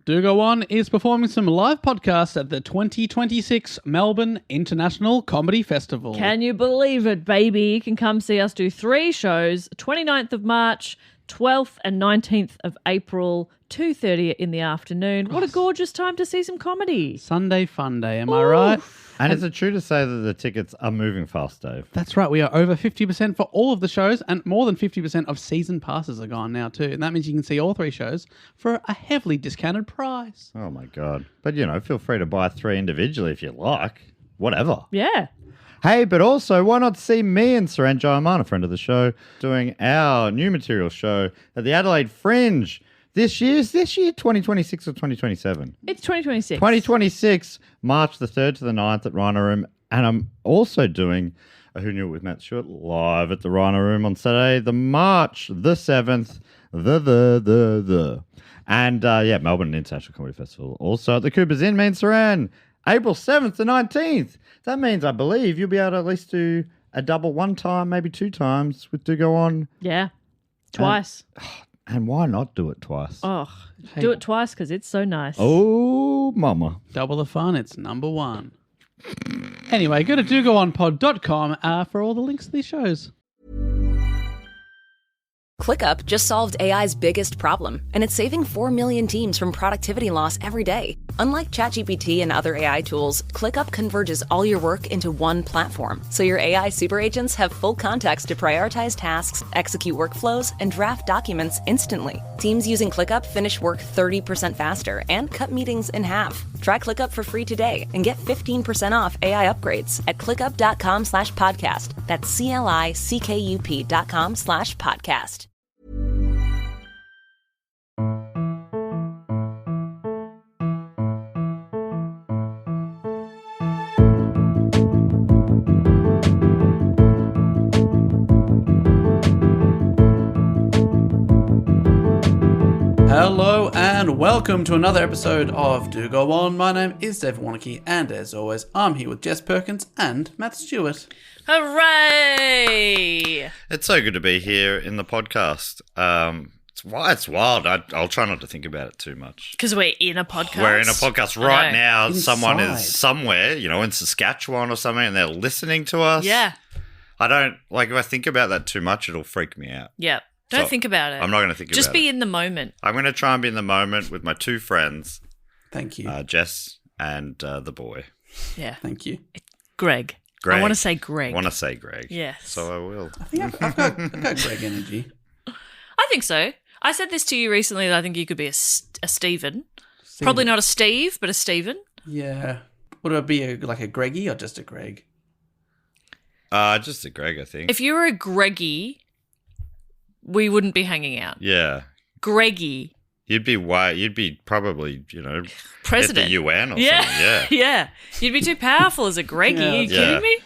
Do Go On is performing some live podcasts at the 2026 Melbourne International Comedy Festival. Can you believe it, baby? You can come see us do 3 shows, 29th of March, 12th and 19th of April, 2:30 in the afternoon. What a gorgeous time to see some comedy. Sunday fun day, am I right? And is it true to say that the tickets are moving fast, Dave? That's right. We are over 50% for all of the shows, and more than 50% of season passes are gone now too. And that means you can see all 3 shows for a heavily discounted price. Oh, my God. But, feel free to buy 3 individually if you like. Whatever. Yeah. Hey, but also, why not see me and Saran Jayamana, a friend of the show, doing our new material show at the Adelaide Fringe this year, 2026 or 2027? It's 2026. 2026, March the 3rd to the 9th at Rhino Room. And I'm also doing a Who Knew It with Matt Stewart live at the Rhino Room on Saturday, the March the 7th, And, Melbourne International Comedy Festival. Also at the Coopers Inn, me and Saran, April 7th to 19th. That means, I believe, you'll be able to at least do a double 1 time, maybe 2 times with Do Go On. Yeah. Twice. And why not do it twice? Oh, do it twice because it's so nice. Oh, mama. Double the fun. It's number 1. Anyway, go to dogoonpod.com for all the links to these shows. ClickUp just solved AI's biggest problem, and it's saving 4 million teams from productivity loss every day. Unlike ChatGPT and other AI tools, ClickUp converges all your work into one platform, so your AI super agents have full context to prioritize tasks, execute workflows, and draft documents instantly. Teams using ClickUp finish work 30% faster and cut meetings in half. Try ClickUp for free today and get 15% off AI upgrades at clickup.com/podcast. That's CLICKUP.com/podcast. Hello and welcome to another episode of Do Go On. My name is David Warnocky, and as always, I'm here with Jess Perkins and Matt Stewart. Hooray! It's so good to be here in the podcast. It's wild. I'll try not to think about it too much. Because we're in a podcast. We're in a podcast right now. Inside. Someone is somewhere, in Saskatchewan or something, and they're listening to us. Yeah. I don't, if I think about that too much, it'll freak me out. Yeah. Don't think about it. I'm not going to think about it. Just be in the moment. I'm going to try and be in the moment with my 2 friends. Thank you. Jess and the boy. Yeah. Thank you. Greg. I want to say Greg. Yes. So I will. I think I've got Greg energy. I think so. I said this to you recently that I think you could be a Stephen. Probably not a Steve, but a Stephen. Yeah. Would it be like a Greggy or just a Greg? Just a Greg, I think. If you were a Greggy, we wouldn't be hanging out. Yeah. Greggy. You'd be probably, President. at the UN or something. Yeah. Yeah. You'd be too powerful as a Greggy. Are you kidding me?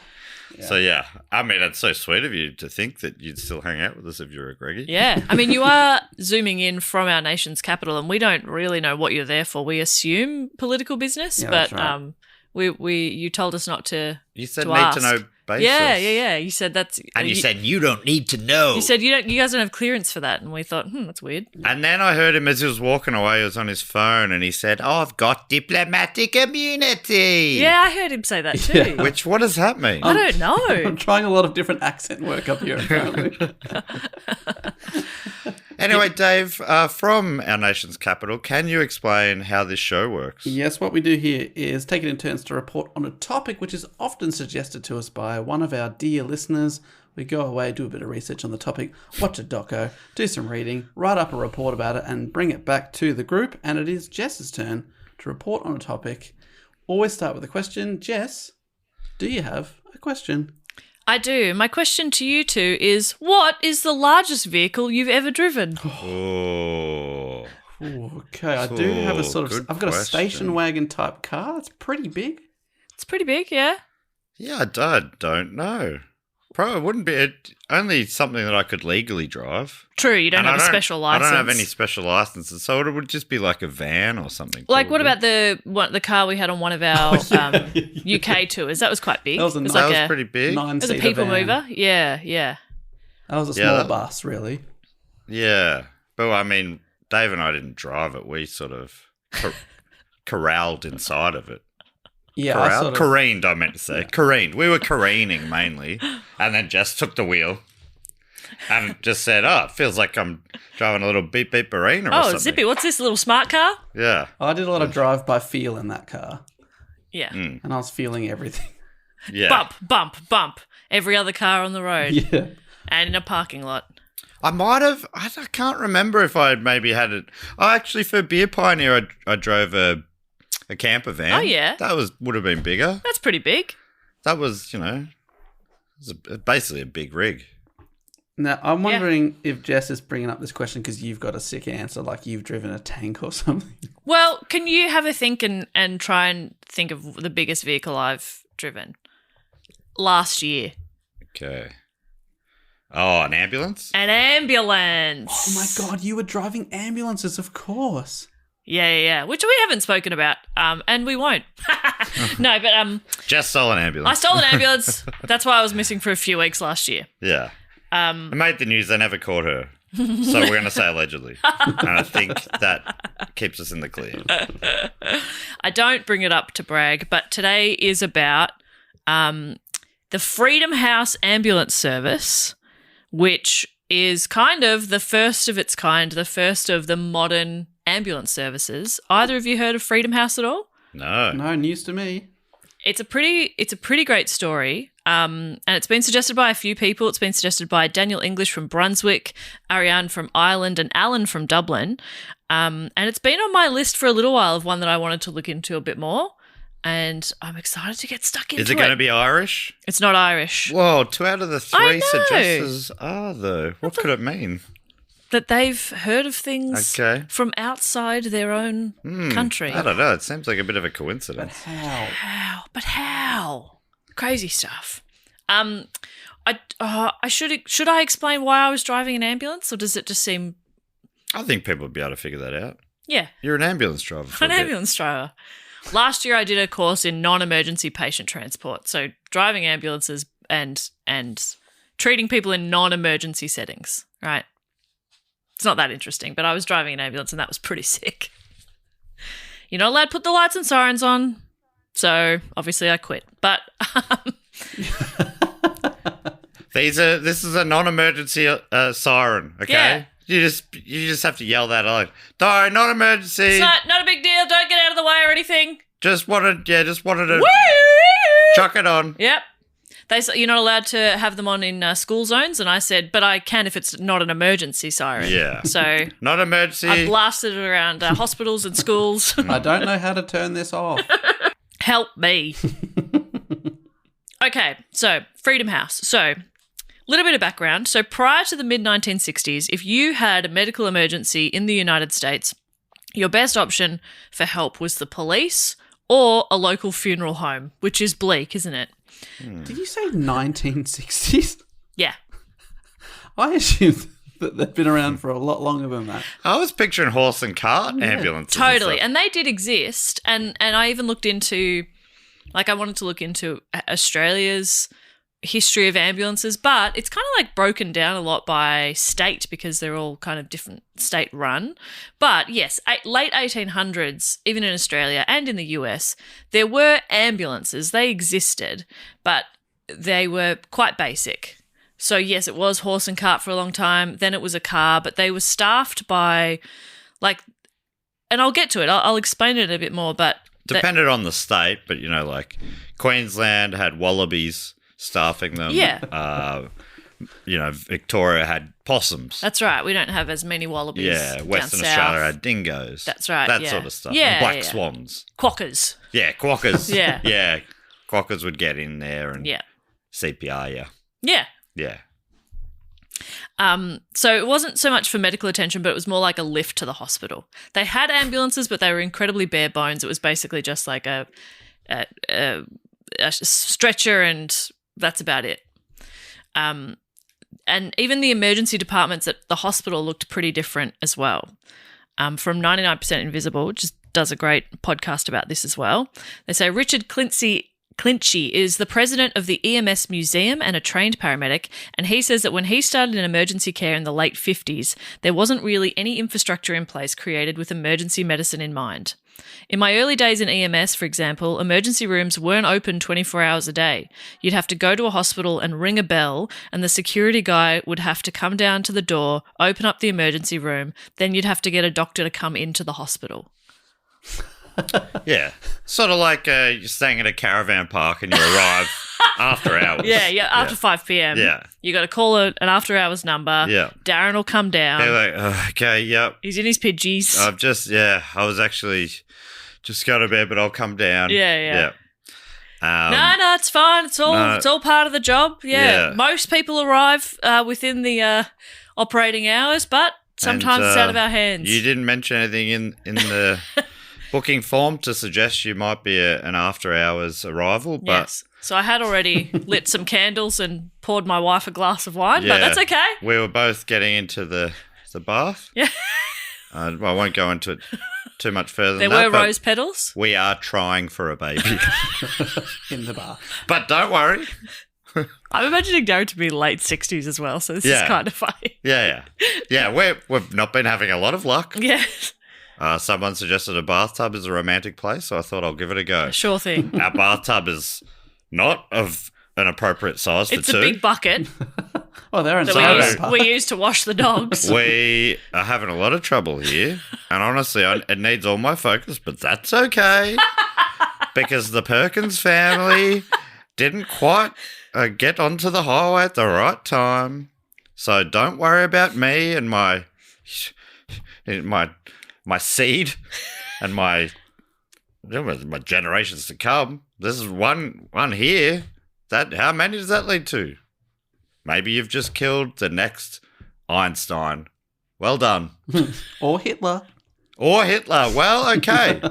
Yeah. So, yeah. I mean, it's so sweet of you to think that you'd still hang out with us if you're a Greggy. Yeah. I mean, you are zooming in from our nation's capital, and we don't really know what you're there for. We assume political business, but that's right. You told us not to. You said to need ask. to know basis. Yeah. You said that's. And you said you don't need to know. You said you guys don't have clearance for that, and we thought, that's weird. And then I heard him as he was walking away. He was on his phone, and he said, "Oh, I've got diplomatic immunity." Yeah, I heard him say that too. Yeah. What does that mean? I don't know. I'm trying a lot of different accent work up here, apparently. Anyway, Dave, from our nation's capital, can you explain how this show works? Yes, what we do here is take it in turns to report on a topic which is often suggested to us by one of our dear listeners. We go away, do a bit of research on the topic, watch a doco, do some reading, write up a report about it, and bring it back to the group. And it is Jess's turn to report on a topic. Always start with a question. Jess, do you have a question? I do. My question to you two is, what is the largest vehicle you've ever driven? Oh. Okay, I do have a sort of... I've got a station wagon type car. It's pretty big. It's pretty big, yeah. Yeah, I don't know. Probably wouldn't be only something that I could legally drive. True, you don't have a special license. I don't have any special licenses, so it would just be like a van or something. Like, probably. what about the car we had on one of our UK tours? That was quite big. That was, pretty big. It was a people mover. Yeah. That was a small bus, really. Yeah. But, I mean, Dave and I didn't drive it. We sort of corralled inside of it. Yeah, I sort of, Careened, I meant to say. Yeah. Careened. We were careening mainly. And then Jess took the wheel and just said, it feels like I'm driving a little beep beep arena or something. Oh, Zippy, what's this little smart car? Yeah. I did a lot of drive by feel in that car. Yeah. And I was feeling everything. Yeah. Bump, bump, bump. Every other car on the road. Yeah. And in a parking lot. I can't remember if I had maybe had it. Oh, actually, for Beer Pioneer, I drove a camper van. Oh, yeah. That would have been bigger. That's pretty big. That was, basically a big rig. Now, I'm wondering if Jess is bringing up this question because you've got a sick answer, like you've driven a tank or something. Well, can you have a think and try and think of the biggest vehicle I've driven? Last year. Okay. Oh, an ambulance? An ambulance. Oh, my God. You were driving ambulances, of course. Yeah. Which we haven't spoken about, and we won't. No, but Jess stole an ambulance. I stole an ambulance. That's why I was missing for a few weeks last year. Yeah. It made the news. They never caught her. So we're going to say allegedly. And I think that keeps us in the clear. I don't bring it up to brag, but today is about the Freedom House Ambulance Service, which is kind of the first of its kind, the first of the modern ambulance services. Either of you heard of Freedom House at all? No. No, news to me. It's a pretty great story, and it's been suggested by a few people. It's been suggested by Daniel English from Brunswick, Ariane from Ireland, and Alan from Dublin. And it's been on my list for a little while of one that I wanted to look into a bit more, and I'm excited to get stuck into it. Is it going to be Irish? It's not Irish. Whoa, 2 out of the 3 know. suggestors are, though. What could it mean? That they've heard of things Okay. from outside their own country. I don't know. It seems like a bit of a coincidence. But how? How? Crazy stuff. Should I explain why I was driving an ambulance, or does it just seem? I think people would be able to figure that out. Yeah, You're an ambulance driver. For an ambulance driver. Last year, I did a course in non-emergency patient transport, so driving ambulances and treating people in non-emergency settings. Right. It's not that interesting, but I was driving an ambulance and that was pretty sick. You're not allowed to put the lights and sirens on, so obviously I quit. But this is a non-emergency siren. Okay, Yeah. you just have to yell that out. Sorry, non-emergency. it's not a big deal. Don't get out of the way or anything. Just wanted to Woo! chuck it on. Yep. They said you're not allowed to have them on in school zones, and I said, but I can if it's not an emergency siren. Yeah. So Not emergency. I blasted it around hospitals and schools. I don't know how to turn this off. Help me. Okay, so Freedom House. So, a little bit of background. So, prior to the mid-1960s, if you had a medical emergency in the United States, your best option for help was the police or a local funeral home, which is bleak, isn't it? Did you say 1960s? Yeah. I assumed that they've been around for a lot longer than that. I was picturing horse and cart ambulances. Totally. And And they did exist. And I even looked into, I wanted to look into Australia's history of ambulances, but it's kind of like broken down a lot by state because they're all kind of different state run. But yes, late 1800s, even in Australia and in the US, there were ambulances. They existed, but they were quite basic. So yes, it was horse and cart for a long time. Then it was a car, but they were staffed by and I'll get to it. I'll explain it a bit more, but depended on the state, but like Queensland had wallabies staffing them. Yeah. Victoria had possums. that's right. We don't have as many wallabies. Yeah, down Western south. Australia had dingoes. That's right, That yeah. sort of stuff. Yeah, And black yeah. swans. Quackers. Yeah, quackers. Yeah. Yeah, quackers would get in there and Yeah. CPR, yeah. Yeah. Yeah. So it wasn't so much for medical attention, but it was more like a lift to the hospital. They had ambulances, but they were incredibly bare bones. It was basically just like a stretcher, and that's about it. And even the emergency departments at the hospital looked pretty different as well. From 99% Invisible, which does a great podcast about this as well. They say Richard Clancy Clinchy is the president of the EMS Museum and a trained paramedic, and he says that when he started in emergency care in the late 50s, there wasn't really any infrastructure in place created with emergency medicine in mind. In my early days in EMS, for example, emergency rooms weren't open 24 hours a day. You'd have to go to a hospital and ring a bell, and the security guy would have to come down to the door, open up the emergency room, then you'd have to get a doctor to come into the hospital. Yeah. Sort of like you're staying at a caravan park and you arrive after hours. Yeah, after 5 p.m. Yeah. You got to call an after hours number. Yeah. Darren will come down. They're like, oh, okay, yep. He's in his pidgeys. I was actually just going to bed, but I'll come down. Yeah. No, it's fine. It's all part of the job. Yeah. Most people arrive within the operating hours, but sometimes it's out of our hands. You didn't mention anything in the booking form to suggest you might be an after-hours arrival. But yes. So I had already lit some candles and poured my wife a glass of wine, but that's okay. We were both getting into the bath. Yeah. I won't go into it too much further There than that. were rose petals. We are trying for a baby. In the bath. But don't worry. I'm imagining Darren to be late 60s as well, so this is kind of funny. Yeah. We've not been having a lot of luck. Yeah. Someone suggested a bathtub is a romantic place, so I thought I'll give it a go. Sure thing. Our bathtub is not of an appropriate size for two. It's a big bucket Oh, they're in that we use to wash the dogs. We are having a lot of trouble here, and honestly, it needs all my focus, but that's okay because the Perkins family didn't quite get onto the highway at the right time. So don't worry about me and my seed and my generations to come. This is one here. How many does that lead to? Maybe you've just killed the next Einstein. Well done. Or Hitler. Well, okay.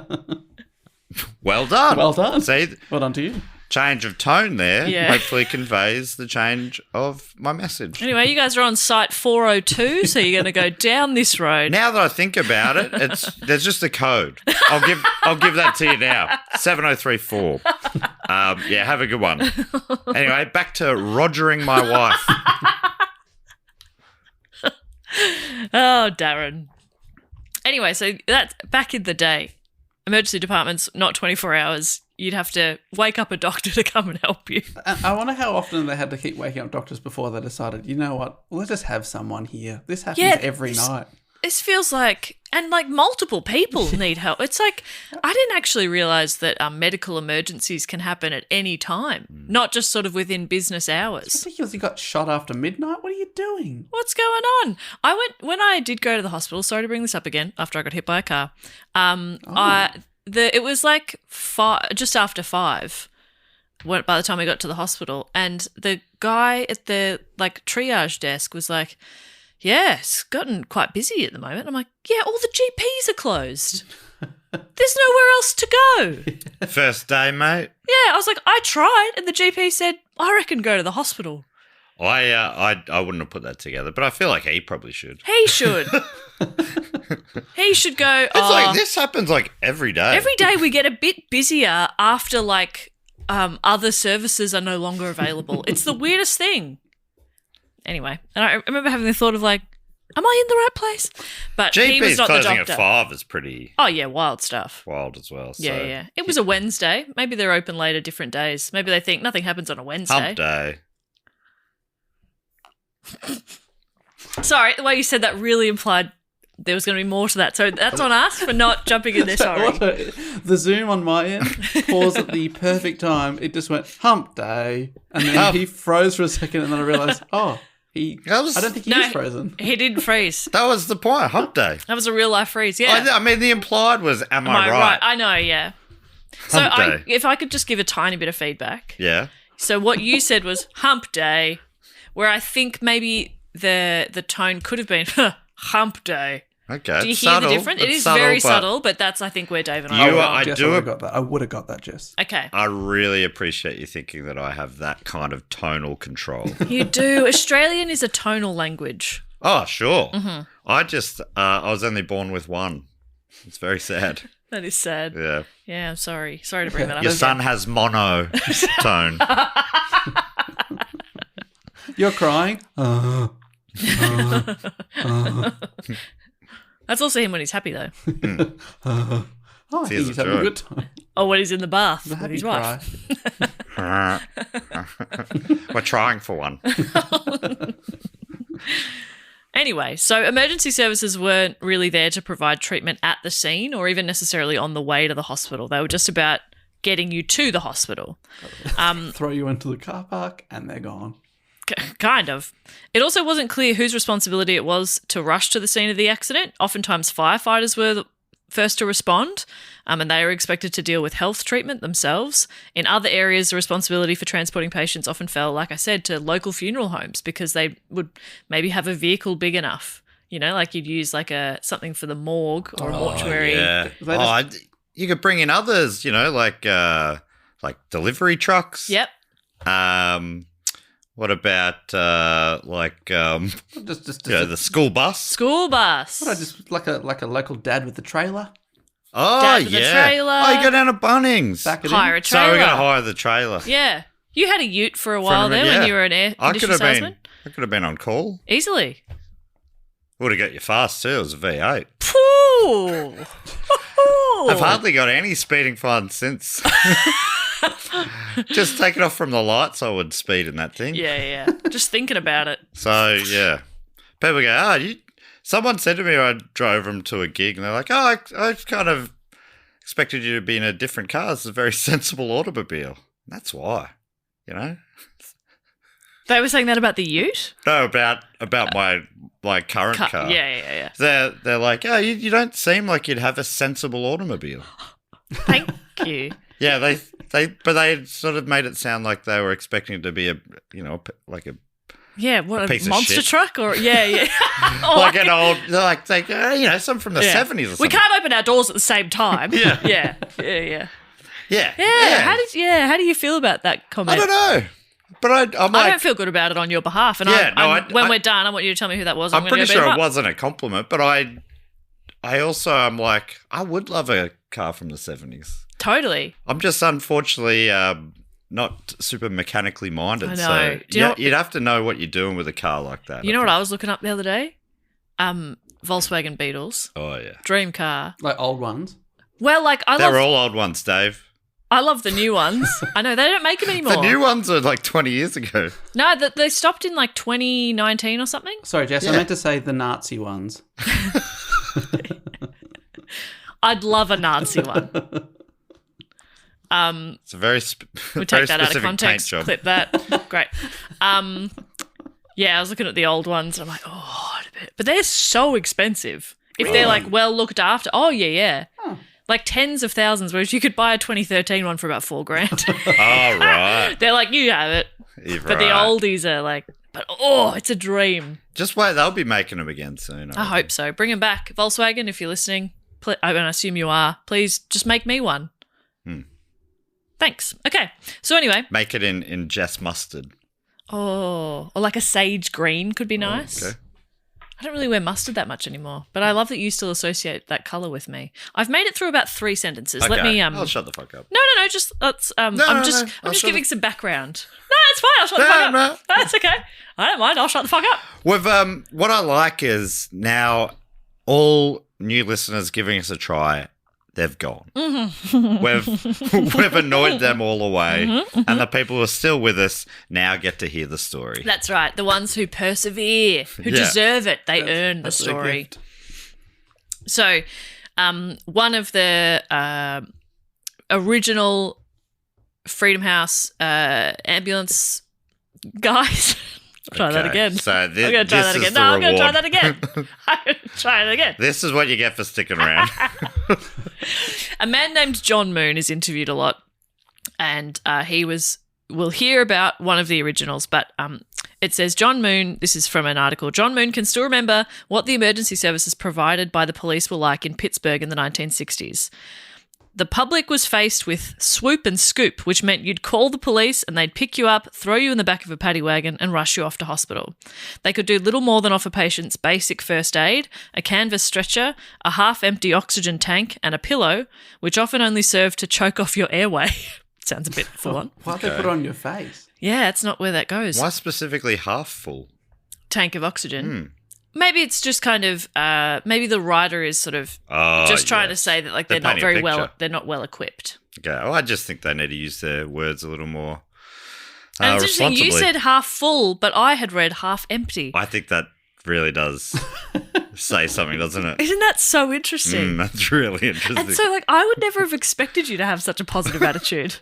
Well done. Well done. See, well done to you. Change of tone there Yeah. hopefully conveys the change of my message. Anyway, you guys are on site 402, so you're going to go down this road. Now that I think about it, there's just a code. I'll give that to you now. 7034. Have a good one. Anyway, back to rogering my wife. Oh, Darren. Anyway, so that's back in the day. Emergency departments, not 24 hours. You'd have to wake up a doctor to come and help you. I wonder how often they had to keep waking up doctors before they decided, you know what, let's just have someone here. This happens every night. This feels like, and like multiple people need help. It's like, I didn't actually realise that medical emergencies can happen at any time, not just sort of within business hours. It's ridiculous. You got shot after midnight. What are you doing? What's going on? when I did go to the hospital, sorry to bring this up again, after I got hit by a car, it was like just after 5 by the time we got to the hospital, and the guy at the like triage desk was like, yeah, it's gotten quite busy at the moment. I'm like, yeah, all the GPs are closed. There's nowhere else to go. First day, mate. Yeah, I was like, I tried, and the GP said, I reckon go to the hospital. I wouldn't have put that together, but I feel like he probably should. He should. He should go. It's like this happens like every day. Every day we get a bit busier after like other services are no longer available. It's the weirdest thing. Anyway, and I remember having the thought of like, am I in the right place? But he was GP's not the closing doctor. at 5 is pretty Oh yeah, wild stuff. wild as well. So. Yeah. It was a Wednesday. Maybe they're open later, different days. Maybe they think nothing happens on a Wednesday. Hump day. Sorry, the way you said that really implied there was going to be more to that. So that's on us for not jumping in there. Sorry. Also, the Zoom on my end paused at the perfect time. It just went hump day, and then he froze for a second, and then I realised, I don't think he is frozen. He didn't freeze. That was the point. Hump day. That was a real life freeze. Yeah. I mean, the implied was, am I right? I know. Yeah. So Hump day. if I could just give a tiny bit of feedback. Yeah. So what you said was hump day, where I think maybe the tone could have been hump day. Okay. Do you it's hear subtle. the difference? It It's is subtle, very but subtle, but that's I think where Dave and You I are- are. I Jess, do would a- have got that. I would have got that, Jess. Okay. I really appreciate you thinking that I have that kind of tonal control. You do. Australian is a tonal language. Oh, sure. Mm-hmm. I was only born with one. It's very sad. That is sad. Yeah. Yeah, I'm sorry. Sorry to bring that up. Your son has monotone. You're crying. That's also him when he's happy, though. I think Tears he's of having a joy. good time. Oh, when he's in the bath The with happy his cry. wife. We're trying for one. Anyway, so emergency services weren't really there to provide treatment at the scene or even necessarily on the way to the hospital. They were just about getting you to the hospital. Throw you into the car park and they're gone. Kind of. It also wasn't clear whose responsibility it was to rush to the scene of the accident. Oftentimes firefighters were the first to respond, and they were expected to deal with health treatment themselves. In other areas, the responsibility for transporting patients often fell, like I said, to local funeral homes because they would maybe have a vehicle big enough. You know, like you'd use like something for the morgue or a mortuary. Yeah. You could bring in others, you know, like delivery trucks. Yep. What about Just the school bus? School bus. What, just like a local dad with the trailer. Oh, Dad with a yeah. trailer. Oh, you go down to Bunnings. Back it Hire in. a trailer. So we're going to hire the trailer. Yeah. You had a ute for a while there yeah. when you were an air conditioning salesman. I could have been on call. Easily. Would have got you fast too. It was a V8. Pooh. I've hardly got any speeding fines since. Just take it off from the lights, I would speed in that thing. Yeah. Just thinking about it. So, yeah. People go, someone said to me I drove them to a gig and they're like, I kind of expected you to be in a different car. This is a very sensible automobile. That's why, you know? They were saying that about the ute? No, about my current car. Yeah. They're like, you don't seem like you'd have a sensible automobile. Thank you. Yeah, they sort of made it sound like they were expecting it to be Yeah, what, a piece of monster shit. truck? Or yeah. like an old, some from the 70s or something. We can't open our doors at the same time. Yeah. Yeah. Yeah. How do you feel about that comment? I don't know. But I'm I like, don't feel good about it on your behalf. And when we're done, I want you to tell me who that was. I'm gonna pretty go beat sure him it up. wasn't a compliment, but I also am like, I would love a car from the 70s. Totally. I'm just unfortunately not super mechanically minded. I know. So Do you know- you'd have to know what you're doing with a car like that. You know what I was looking up the other day? Volkswagen Beetles. Oh, yeah. Dream car. Like old ones. Well, like They're all old ones, Dave. I love the new ones. I know, they don't make them anymore. The new ones are like 20 years ago. No, they stopped in like 2019 or something. Sorry, Jess, I meant to say the Nazi ones. I'd love a Nazi one. It's a very, We very take that out of specific paint context. job. Clip that. Great. Yeah, I was looking at the old ones and I'm like, but they're so expensive. If they're like well looked after, yeah. Oh. Like tens of thousands, whereas you could buy a 2013 one for about $4,000. Oh, right. They're like, you have it. You're But the right. oldies are like, it's a dream. Just wait, they'll be making them again soon. I hope so. Bring them back. Volkswagen, if you're listening, I assume you are, please just make me one. Thanks. Okay. So anyway. Make it in Jess mustard. Or like a sage green could be nice. Okay. I don't really wear mustard that much anymore, but I love that you still associate that colour with me. I've made it through about 3 sentences. Let me I'll shut the fuck up. No, just let's I'm I'll just shut giving the- some background. No, it's fine. I'll shut the fuck No. up. That's okay. I don't mind. I'll shut the fuck up. We've what I like is now all new listeners giving us a try, they've gone. Mm-hmm. We've annoyed them all away, and the people who are still with us now get to hear the story. That's right. The ones who persevere, who Yeah. deserve it, they earn the That's their story. gift. So, one of the original Freedom House ambulance guys. Try that Okay, again. So I'm going to try that again. No, I'm going to try that again. I'm going to try it again. This is what you get for sticking around. A man named John Moon is interviewed a lot, and we'll hear about one of the originals, but it says John Moon, this is from an article, John Moon can still remember what the emergency services provided by the police were like in Pittsburgh in the 1960s. The public was faced with swoop and scoop, which meant you'd call the police and they'd pick you up, throw you in the back of a paddy wagon and rush you off to hospital. They could do little more than offer patients basic first aid, a canvas stretcher, a half-empty oxygen tank and a pillow, which often only served to choke off your airway. Sounds a bit full on. Why'd they put it on your face? Yeah, it's not where that goes. Why specifically half full? Tank of oxygen. Maybe it's just kind of, maybe the writer is sort of just trying to say that like they're not very well, they're not well equipped. Okay, well, I just think they need to use their words a little more and it's interesting, you said half full, but I had read half empty. I think that really does say something, doesn't it? Isn't that so interesting? That's really interesting. And so, like, I would never have expected you to have such a positive attitude.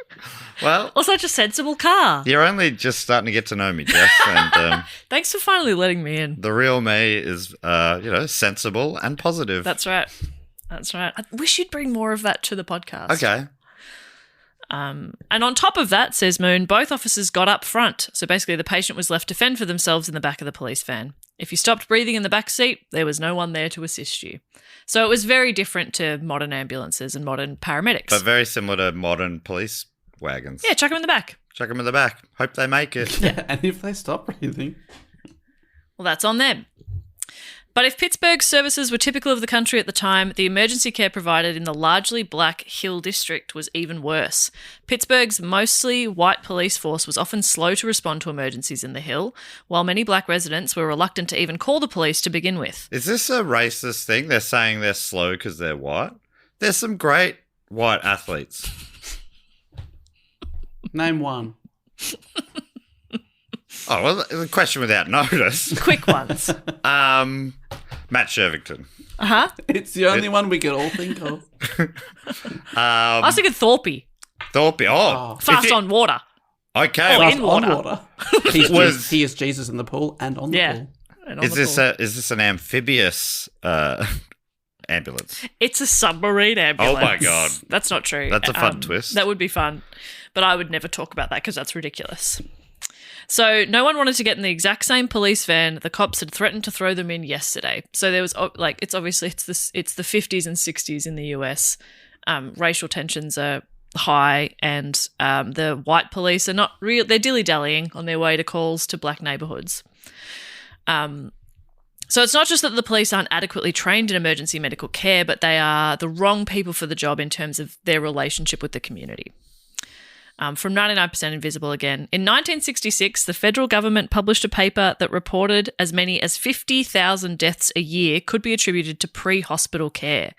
Well, or such a sensible car. You're only just starting to get to know me, Jess. And thanks for finally letting me in. The real me is, sensible and positive. That's right. That's right. I wish you'd bring more of that to the podcast. Okay. And on top of that, says Moon, both officers got up front. So basically the patient was left to fend for themselves in the back of the police van. If you stopped breathing in the back seat, there was no one there to assist you. So it was very different to modern ambulances and modern paramedics. But very similar to modern police wagons. Yeah, chuck them in the back. Chuck them in the back. Hope they make it. Yeah, and if they stop breathing. Well, that's on them. But if Pittsburgh's services were typical of the country at the time, the emergency care provided in the largely black Hill District was even worse. Pittsburgh's mostly white police force was often slow to respond to emergencies in the Hill, while many black residents were reluctant to even call the police to begin with. Is this a racist thing? They're saying they're slow because they're white? There's some great white athletes. Name one. Oh, well, the question without notice. Quick ones. Matt Shervington. Uh-huh. It's the only one we could all think of. I was thinking Thorpe. Thorpe. Oh. Fast on water. Okay. Oh, Well, in water. On water. He is Jesus in the pool and on the pool. And on is the pool. this an amphibious ambulance? It's a submarine ambulance. Oh my God. That's not true. That's a fun twist. That would be fun. But I would never talk about that because that's ridiculous. So no one wanted to get in the exact same police van the cops had threatened to throw them in yesterday. So there was it's the 50s and 60s in the US. Racial tensions are high, and the white police are not real. They're dilly-dallying on their way to calls to black neighborhoods. So it's not just that the police aren't adequately trained in emergency medical care, but they are the wrong people for the job in terms of their relationship with the community. From 99% Invisible again. In 1966, the federal government published a paper that reported as many as 50,000 deaths a year could be attributed to pre-hospital care.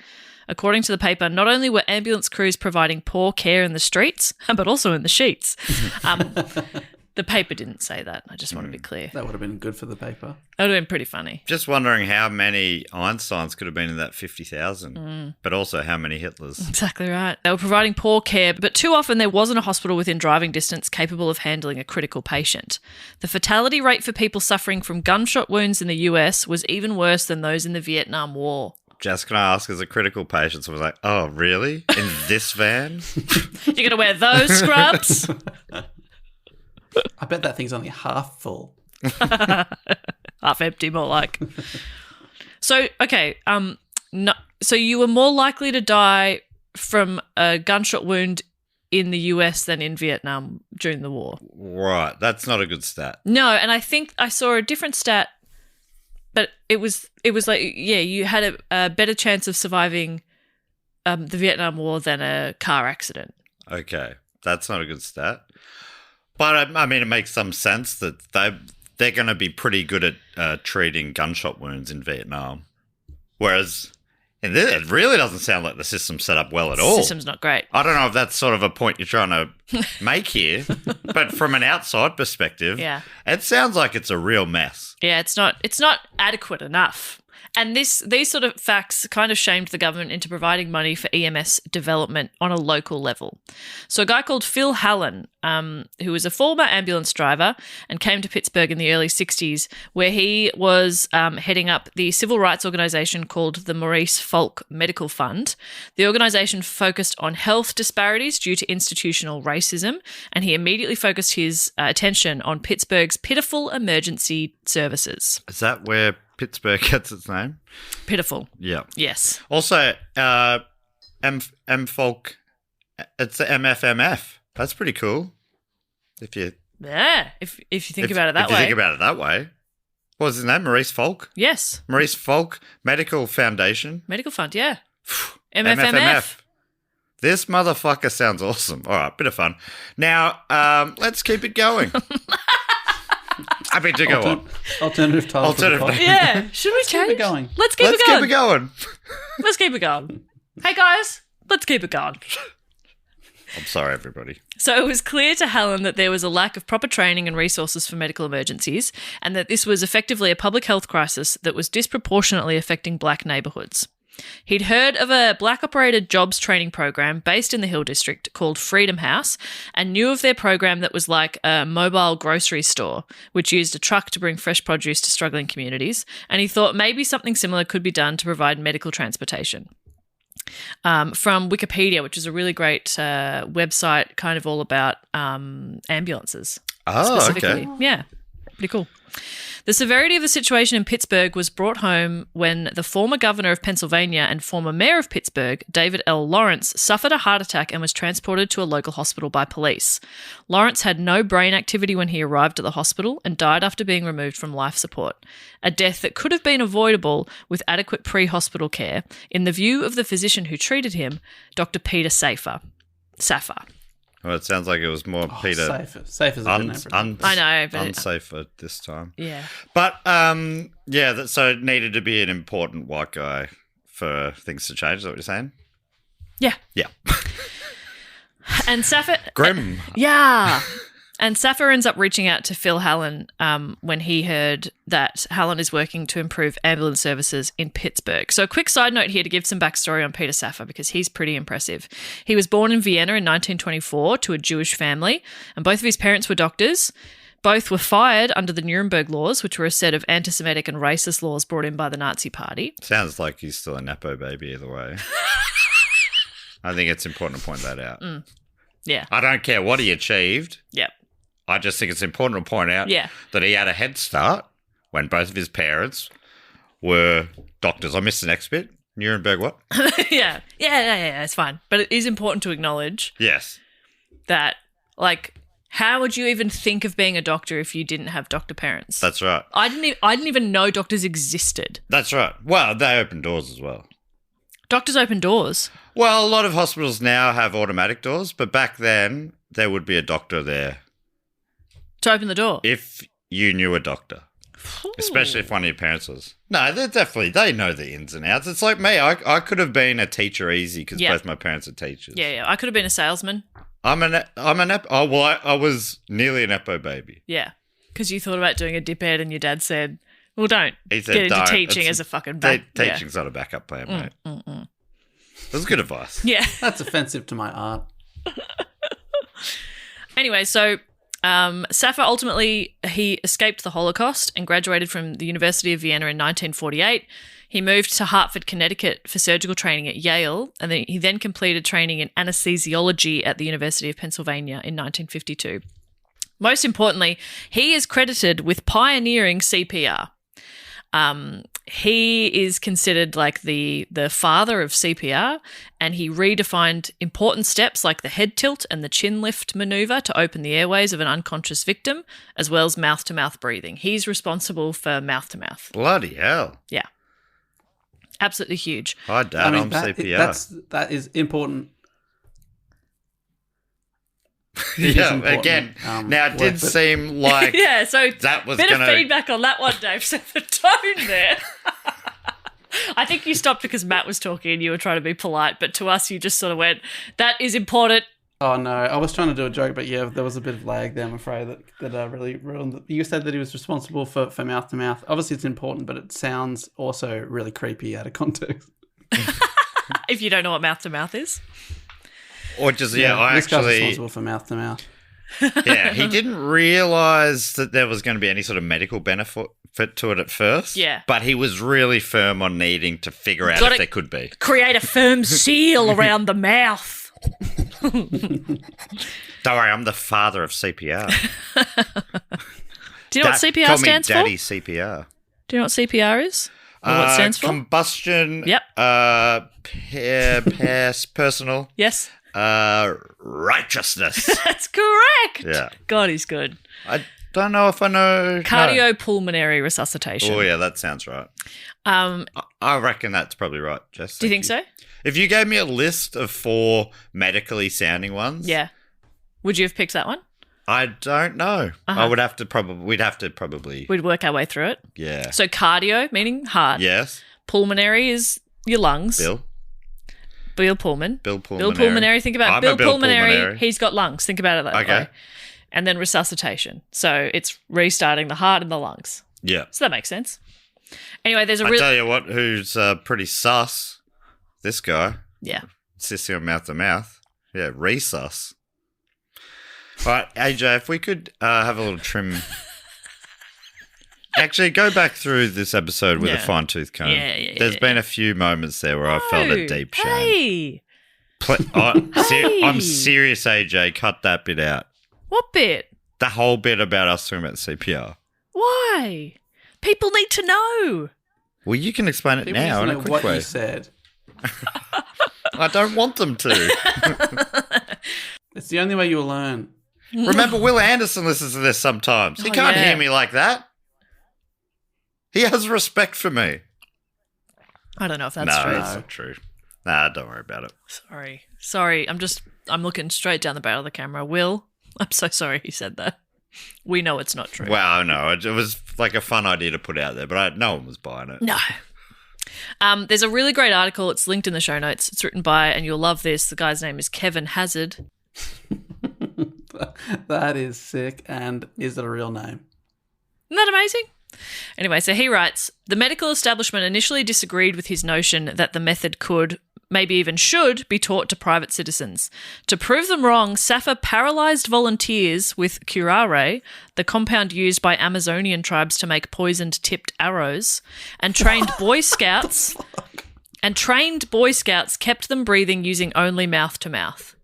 According to the paper, not only were ambulance crews providing poor care in the streets, but also in the sheets. The paper didn't say that. I just want to be clear. That would have been good for the paper. That would have been pretty funny. Just wondering how many Einsteins could have been in that 50,000, but also how many Hitlers. Exactly right. They were providing poor care, but too often there wasn't a hospital within driving distance capable of handling a critical patient. The fatality rate for people suffering from gunshot wounds in the US was even worse than those in the Vietnam War. Just can I ask, as a critical patient, so I was like, oh, really? In this van? You're going to wear those scrubs? I bet that thing's only half full. Half empty, more like. So, okay. So you were more likely to die from a gunshot wound in the US than in Vietnam during the war. Right. That's not a good stat. No, and I think I saw a different stat, but it was like, yeah, you had a better chance of surviving the Vietnam War than a car accident. Okay. That's not a good stat. But, I mean, it makes some sense that they're going to be pretty good at treating gunshot wounds in Vietnam. Whereas it really doesn't sound like the system's set up well at all. The system's not great. I don't know if that's sort of a point you're trying to make here, but from an outside perspective, Yeah. It sounds like it's a real mess. Yeah, it's not adequate enough. And these sort of facts kind of shamed the government into providing money for EMS development on a local level. So a guy called Phil Hallen, who was a former ambulance driver and came to Pittsburgh in the early 60s, where he was heading up the civil rights organisation called the Maurice Folk Medical Fund. The organisation focused on health disparities due to institutional racism, and he immediately focused his attention on Pittsburgh's pitiful emergency services. Is that where Pittsburgh gets its name? Pitiful. Yeah. Yes. Also, M. Folk It's the MFMF. That's pretty cool. If you think about it that way. If you think about it that way. What was his name? Maurice Folk? Yes. Maurice Folk Medical Foundation. Medical Fund, yeah. MFMF. This motherfucker sounds awesome. All right, bit of fun. Now, let's keep it going. Happy to go on. Alternative title. Yeah. Should we change? Keep it going. Let's keep it Keep it going. Let's keep it going. Hey, guys. Let's keep it going. I'm sorry, everybody. So it was clear to Helen that there was a lack of proper training and resources for medical emergencies, and that this was effectively a public health crisis that was disproportionately affecting black neighbourhoods. He'd heard of a black-operated jobs training program based in the Hill District called Freedom House, and knew of their program that was like a mobile grocery store, which used a truck to bring fresh produce to struggling communities, and he thought maybe something similar could be done to provide medical transportation. From Wikipedia, which is a really great website kind of all about ambulances. Oh, specifically. okay. Yeah, pretty cool. The severity of the situation in Pittsburgh was brought home when the former governor of Pennsylvania and former mayor of Pittsburgh, David L. Lawrence, suffered a heart attack and was transported to a local hospital by police. Lawrence had no brain activity when he arrived at the hospital and died after being removed from life support, a death that could have been avoidable with adequate pre-hospital care, in the view of the physician who treated him, Dr. Peter Saffer. Well, it sounds like it was more Peter. Safe is a good name for it. I know, but unsafe at this time. Yeah. But so it needed to be an important white guy for things to change. Is that what you're saying? Yeah. Yeah. And Saffer. Grim. Yeah. And Saffer ends up reaching out to Phil Hallen when he heard that Hallen is working to improve ambulance services in Pittsburgh. So a quick side note here to give some backstory on Peter Saffer, because he's pretty impressive. He was born in Vienna in 1924 to a Jewish family, and both of his parents were doctors. Both were fired under the Nuremberg laws, which were a set of anti-Semitic and racist laws brought in by the Nazi Party. Sounds like he's still a Nepo baby either way. I think it's important to point that out. Yeah. I don't care what he achieved. Yep. I just think it's important to point out that he had a head start when both of his parents were doctors. I missed the next bit. Nuremberg what? Yeah, it's fine. But it is important to acknowledge that, like, how would you even think of being a doctor if you didn't have doctor parents? That's right. I didn't even know doctors existed. That's right. Well, they open doors as well. Doctors open doors? Well, a lot of hospitals now have automatic doors, but back then there would be a doctor there. To open the door? If you knew a doctor. Ooh. Especially if one of your parents was. No, they know the ins and outs. It's like me. I could have been a teacher easy because both my parents are teachers. Yeah. I could have been a salesman. I was nearly an Epo baby. Yeah. Because you thought about doing a dip ed and your dad said, well, don't get into teaching as a fucking Teaching's not a backup plan, mate. That's good advice. Yeah. That's offensive to my art. Anyway, so Saffer ultimately, he escaped the Holocaust and graduated from the University of Vienna in 1948. He moved to Hartford, Connecticut for surgical training at Yale, and he then completed training in anesthesiology at the University of Pennsylvania in 1952. Most importantly, he is credited with pioneering CPR. He is considered like the father of CPR, and he redefined important steps like the head tilt and the chin lift maneuver to open the airways of an unconscious victim, as well as mouth-to-mouth breathing. He's responsible for mouth-to-mouth. Bloody hell. Yeah. Absolutely huge. Hi, Dad, I'm CPR. That is important. Again, now it did seem like so that was bit of feedback on that one, Dave. So the tone there. I think you stopped because Matt was talking and you were trying to be polite, but to us you just sort of went, that is important. Oh no, I was trying to do a joke, but yeah, there was a bit of lag there, I'm afraid, that really ruined it. You said that he was responsible for mouth to mouth. Obviously it's important, but it sounds also really creepy out of context. If you don't know what mouth to mouth is. Or just, this guy's responsible for mouth to mouth. Yeah, he didn't realise that there was going to be any sort of medical benefit to it at first. Yeah. But he was really firm on needing to figure out if there could be. Create a firm seal around the mouth. Don't worry, I'm the father of CPR. Do you know what CPR stands for? Call me Daddy CPR. Do you know what CPR is? Or what it stands for? Combustion. Yep. Personal. Yes. Righteousness. That's correct. Yeah. God, he's good. I don't know if I know. Cardiopulmonary resuscitation. Oh, yeah, that sounds right. I reckon that's probably right, Jess. Do you think so? If you gave me a list of 4 medically sounding ones. Yeah. Would you have picked that one? I don't know. We'd have to probably. We'd work our way through it. Yeah. So cardio, meaning heart. Yes. Pulmonary is your lungs. Bill Pullman. Bill Pulmonary. Think about Bill Bill Pulmonary. Pulmonary. He's got lungs. Think about it that way. And then resuscitation. So it's restarting the heart and the lungs. Yeah. So that makes sense. Anyway, there's a I tell you what, who's pretty sus? This guy. Yeah. Sissy on mouth to mouth. Yeah, resus. All right, AJ, if we could have a little trim. Actually, go back through this episode with a fine-tooth comb. Yeah. There's been a few moments there where I felt a deep shame. Hey. I'm serious, AJ. Cut that bit out. What bit? The whole bit about us talking about CPR. Why? People need to know. Well, you can explain it People now just in a know quick what way. you said. I don't want them to. It's the only way you'll learn. Remember, Will Anderson listens to this sometimes. He can't hear me like that. He has respect for me. I don't know if that's no, true. that's not true. Nah, don't worry about it. Sorry. I'm looking straight down the barrel of the camera. Will, I'm so sorry he said that. We know it's not true. Well, no, it was like a fun idea to put out there, but no one was buying it. No. There's a really great article. It's linked in the show notes. It's written by, and you'll love this, the guy's name is Kevin Hazard. That is sick. And is it a real name? Isn't that amazing? Anyway, so he writes, the medical establishment initially disagreed with his notion that the method could, maybe even should, be taught to private citizens. To prove them wrong, Safa paralysed volunteers with curare, the compound used by Amazonian tribes to make poisoned tipped arrows, and trained Boy Scouts kept them breathing using only mouth to mouth.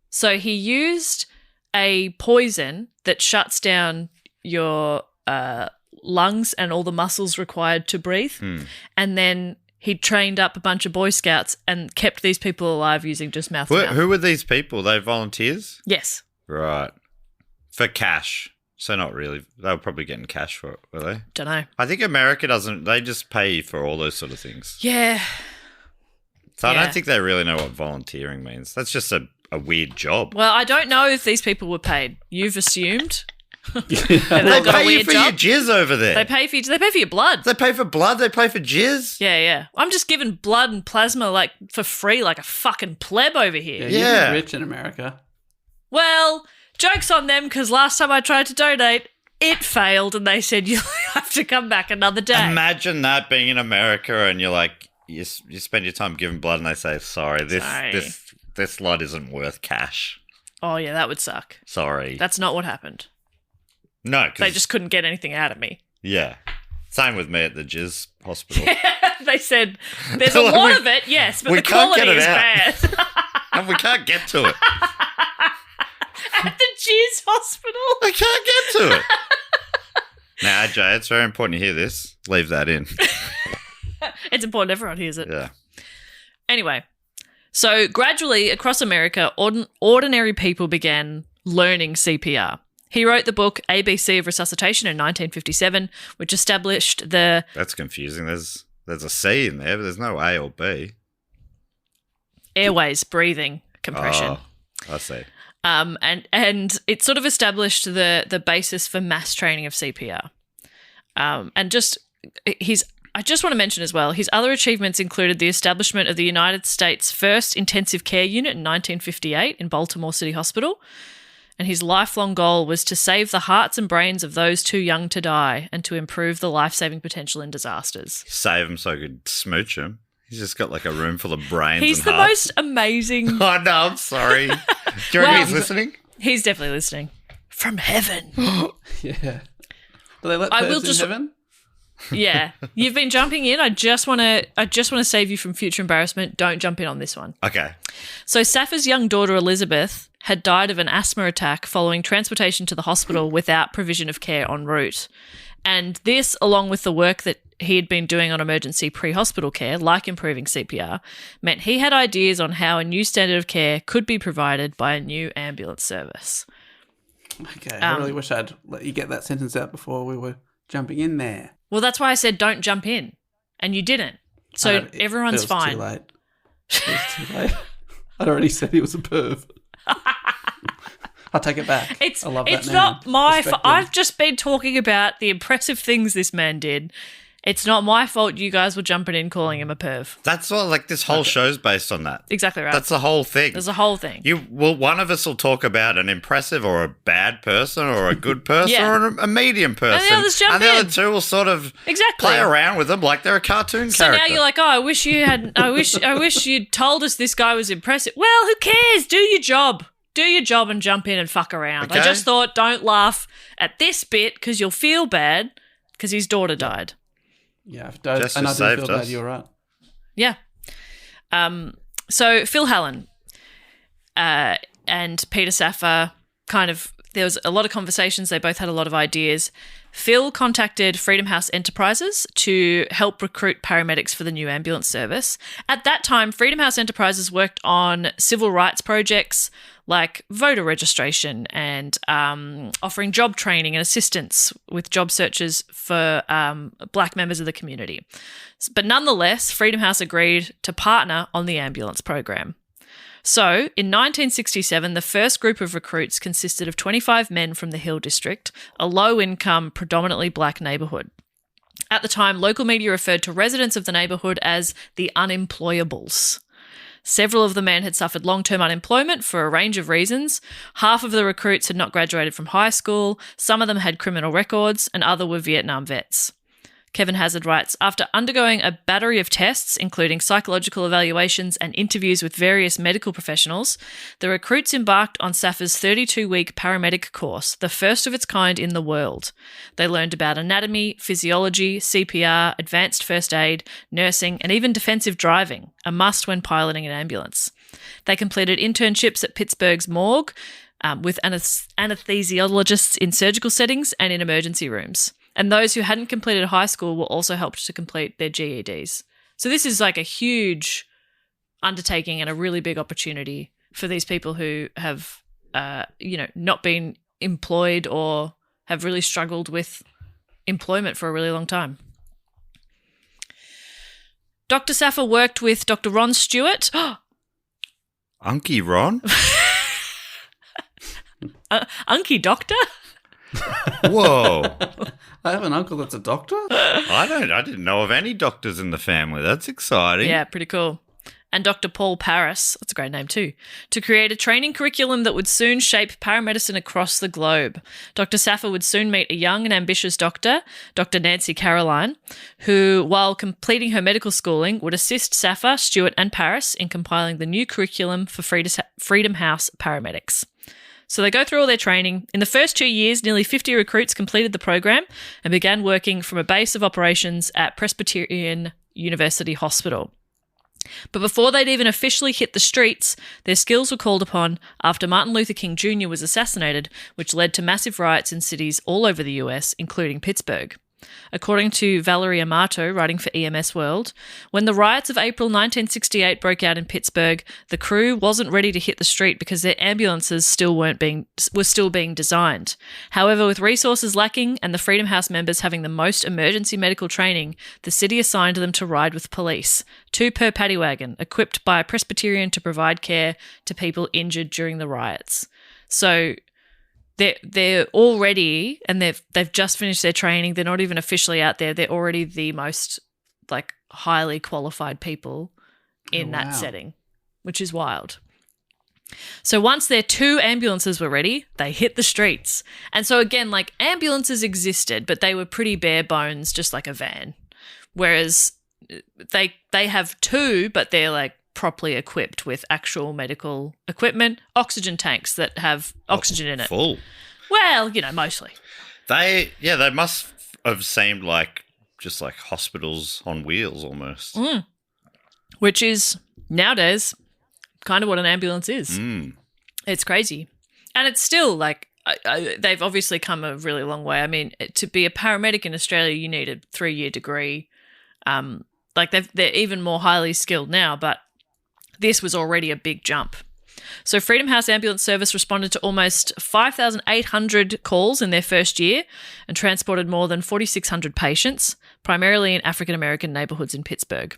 So he used a poison that shuts down your lungs and all the muscles required to breathe. And then he trained up a bunch of Boy Scouts and kept these people alive using just mouth to mouth. Who were these people? They volunteers? Yes. Right. For cash. So not really. They were probably getting cash for it, were they? Don't know. I think America doesn't. They just pay for all those sort of things. Yeah. So I don't think they really know what volunteering means. That's just a weird job. Well, I don't know if these people were paid. You've assumed. They pay you for your jizz over there. They pay for your blood. They pay for blood. They pay for jizz. Yeah. I'm just giving blood and plasma like for free, like a fucking pleb over here. Yeah, you're rich in America. Well, joke's on them because last time I tried to donate, it failed, and they said you have to come back another day. Imagine that being in America, and you're like, you spend your time giving blood, and they say, "Sorry, this lot isn't worth cash." Oh yeah, that would suck. Sorry, that's not what happened. No, they just couldn't get anything out of me. Yeah, same with me at the Jizz hospital. They said there's a lot of it, yes, but the quality is bad, and we can't get to it. At the Jizz hospital, I can't get to it. Now, Jay, it's very important to hear this. Leave that in. It's important everyone hears it. Yeah. Anyway, so gradually across America, ordinary people began learning CPR. He wrote the book ABC of Resuscitation in 1957, which established the... That's confusing. There's a C in there, but there's no A or B. Airways, breathing, compression. Oh, I see. And it sort of established the basis for mass training of CPR. And I just want to mention as well, his other achievements included the establishment of the United States' first intensive care unit in 1958 in Baltimore City Hospital. And his lifelong goal was to save the hearts and brains of those too young to die and to improve the life-saving potential in disasters. Save them so I could smooch them. He's just got like a room full of brains. He's and the hearts. most amazing. Oh, no, I'm sorry. Do you reckon he's listening? He's definitely listening. From heaven. Yeah. Do they let persons in heaven? Yeah. You've been jumping in. I just want to save you from future embarrassment. Don't jump in on this one. Okay. So Safa's young daughter Elizabeth had died of an asthma attack following transportation to the hospital without provision of care en route. And this, along with the work that he had been doing on emergency pre-hospital care, like improving CPR, meant he had ideas on how a new standard of care could be provided by a new ambulance service. Okay, I really wish I'd let you get that sentence out before we were jumping in there. Well, that's why I said don't jump in, and you didn't. So everyone's fine. Too late. It was too late. I'd already said he was a perv. I'll take it back. I love that it's name. not my fault. Respect him. I've just been talking about the impressive things this man did. It's not my fault you guys were jumping in calling him a perv. That's what, like, this whole show's based on that. Exactly right. That's the whole thing. There's a whole thing. One of us will talk about an impressive or a bad person or a good person Yeah. or a medium person. And the others jump And the in. other two will sort of Exactly. play around with them like they're a cartoon So character. now you're like, oh, I wish you'd told us this guy was impressive. Well, who cares? Do your job. Do your job and jump in and fuck around. I Okay. just thought, don't laugh at this bit because you'll feel bad because his daughter died. Yeah, Just and I do saved feel us. bad. You're right. Yeah. So Phil Hallen and Peter Saffer there was a lot of conversations. They both had a lot of ideas. Phil contacted Freedom House Enterprises to help recruit paramedics for the new ambulance service. At that time, Freedom House Enterprises worked on civil rights projects like voter registration and offering job training and assistance with job searches for black members of the community. But nonetheless, Freedom House agreed to partner on the ambulance program. So, in 1967, the first group of recruits consisted of 25 men from the Hill District, a low-income, predominantly black neighbourhood. At the time, local media referred to residents of the neighbourhood as the unemployables. Several of the men had suffered long-term unemployment for a range of reasons. Half of the recruits had not graduated from high school, some of them had criminal records, and others were Vietnam vets. Kevin Hazard writes, after undergoing a battery of tests, including psychological evaluations and interviews with various medical professionals, the recruits embarked on Saffer's 32-week paramedic course, the first of its kind in the world. They learned about anatomy, physiology, CPR, advanced first aid, nursing, and even defensive driving, a must when piloting an ambulance. They completed internships at Pittsburgh's morgue with anesthesiologists in surgical settings and in emergency rooms. And those who hadn't completed high school were also helped to complete their GEDs. So this is like a huge undertaking and a really big opportunity for these people who have, not been employed or have really struggled with employment for a really long time. Dr. Saffer worked with Dr. Ron Stewart. Unky Ron? Unky Doctor? Whoa. I have an uncle that's a doctor. I didn't know of any doctors in the family. That's exciting. Yeah, pretty cool. And Dr. Paul Paris, that's a great name too, to create a training curriculum that would soon shape paramedicine across the globe. Dr. Saffer would soon meet a young and ambitious doctor, Dr. Nancy Caroline, who, while completing her medical schooling, would assist Saffer, Stewart and Paris in compiling the new curriculum for Freedom House paramedics. So they go through all their training. In the first 2 years, nearly 50 recruits completed the program and began working from a base of operations at Presbyterian University Hospital. But before they'd even officially hit the streets, their skills were called upon after Martin Luther King Jr. was assassinated, which led to massive riots in cities all over the US, including Pittsburgh. According to Valerie Amato, writing for EMS World, when the riots of April 1968 broke out in Pittsburgh, the crew wasn't ready to hit the street because their ambulances were still being designed. However, with resources lacking and the Freedom House members having the most emergency medical training, the city assigned them to ride with police, 2 per paddy wagon, equipped by a Presbyterian to provide care to people injured during the riots. So they're already, and they've just finished their training. They're not even officially out there. They're already the most highly qualified people in that setting, which is wild. So once their 2 ambulances were ready, they hit the streets. And so again, ambulances existed, but they were pretty bare bones, just like a van. Whereas they have 2, but they're properly equipped with actual medical equipment, oxygen tanks that have oxygen in it. Full. Well, mostly. They must have seemed just like hospitals on wheels almost. Which is nowadays kind of what an ambulance is. Mm. It's crazy. And it's still they've obviously come a really long way. I mean, to be a paramedic in Australia, you need a 3-year degree. They're even more highly skilled now, but this was already a big jump. So Freedom House Ambulance Service responded to almost 5,800 calls in their first year and transported more than 4,600 patients, primarily in African American neighbourhoods in Pittsburgh.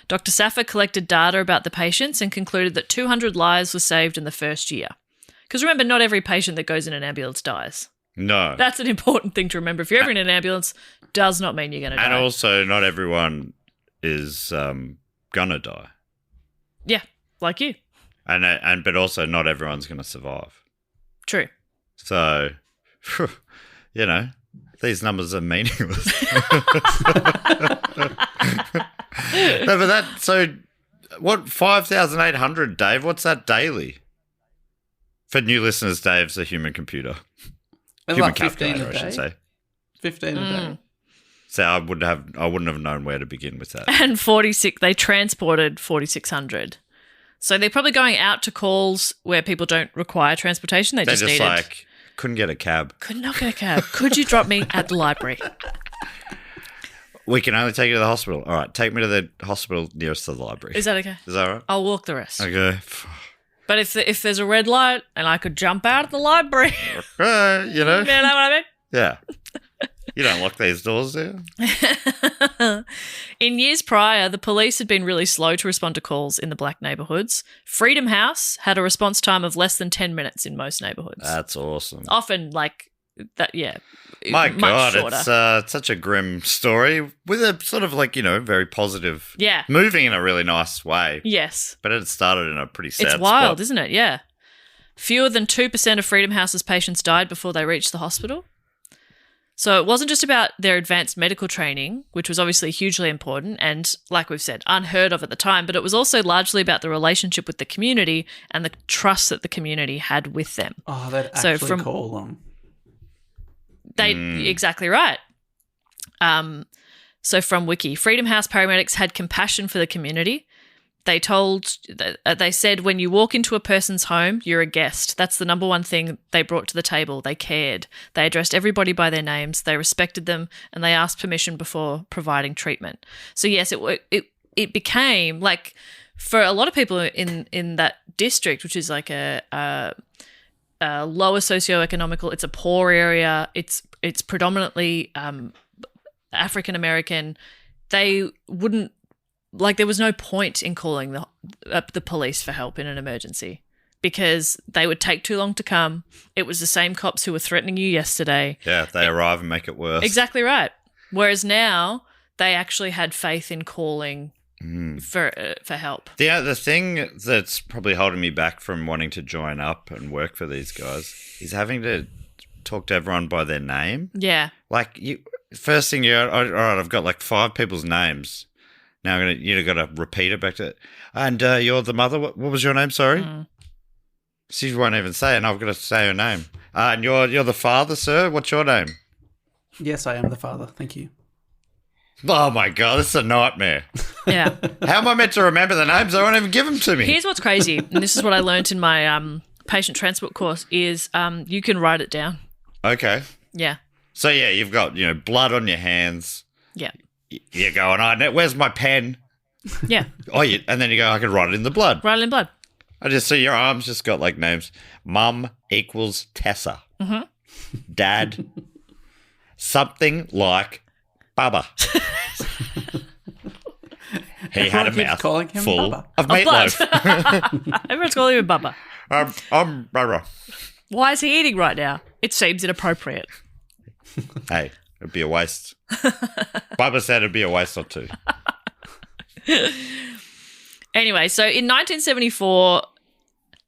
Dr. Saffa collected data about the patients and concluded that 200 lives were saved in the first year. Because remember, not every patient that goes in an ambulance dies. No. That's an important thing to remember. If you're ever in an ambulance, does not mean you're going to die. And also, not everyone is going to die. Yeah, like you. But also, not everyone's going to survive. True. So, these numbers are meaningless. No, but what, 5,800, Dave? What's that daily? For new listeners, Dave's a human computer. It's Human like 15 calculator, a I day. should say. 15 a day. So I wouldn't have known where to begin with that. And they transported 4,600. So they're probably going out to calls where people don't require transportation. They just needed... couldn't get a cab. Could not get a cab. Could you drop me at the library? We can only take you to the hospital. All right, take me to the hospital nearest to the library. Is that okay? Is that right? I'll walk the rest. Okay. But if there's a red light and I could jump out of the library, you know what I mean? Yeah. You don't lock these doors, do you? In years prior, the police had been really slow to respond to calls in the black neighbourhoods. Freedom House had a response time of less than 10 minutes in most neighbourhoods. That's awesome. Often like that, yeah. My much God, shorter. it's such a grim story with a sort of very positive, Yeah. moving in a really nice way. Yes. But it started in a pretty sad It's wild, spot. isn't it? Yeah. Fewer than 2% of Freedom House's patients died before they reached the hospital. So it wasn't just about their advanced medical training, which was obviously hugely important and, like we've said, unheard of at the time, but it was also largely about the relationship with the community and the trust that the community had with them. Oh, they'd actually call them. Exactly right. So from Wiki, Freedom House paramedics had compassion for the community. They said, when you walk into a person's home, you're a guest. That's the number one thing they brought to the table. They cared. They addressed everybody by their names. They respected them, and they asked permission before providing treatment. So yes, it became like, for a lot of people in that district, which is like a lower socioeconomical, it's a poor area. It's predominantly African American. They wouldn't. Like, there was no point in calling the police for help in an emergency because they would take too long to come. It was the same cops who were threatening you yesterday. Yeah, they arrive and make it worse. Exactly right. Whereas now they actually had faith in calling for help. The thing that's probably holding me back from wanting to join up and work for these guys is having to talk to everyone by their name. Yeah. Like, first thing all right, I've got like 5 people's names. Now you've got to repeat it back to it. And you're the mother. What was your name? Sorry. She won't even say it, and I've got to say her name. And you're the father, sir. What's your name? Yes, I am the father. Thank you. Oh my God, this is a nightmare. Yeah. How am I meant to remember the names? They won't even give them to me. Here's what's crazy, and this is what I learned in my patient transport course, is you can write it down. Okay. Yeah. So yeah, you've got blood on your hands. Yeah. You're going, where's my pen? Yeah. And then you go, I can write it in the blood. Write it in blood. I just see your arms just got like names. Mum equals Tessa. Mm-hmm. Dad, something like Bubba. He had a mouth calling him full Bubba. of meatloaf. Everyone's calling him Bubba. I'm Bubba. Why is he eating right now? It seems inappropriate. Hey, it'd be a waste. Bubba said it'd be a waste or two. Anyway, so in 1974,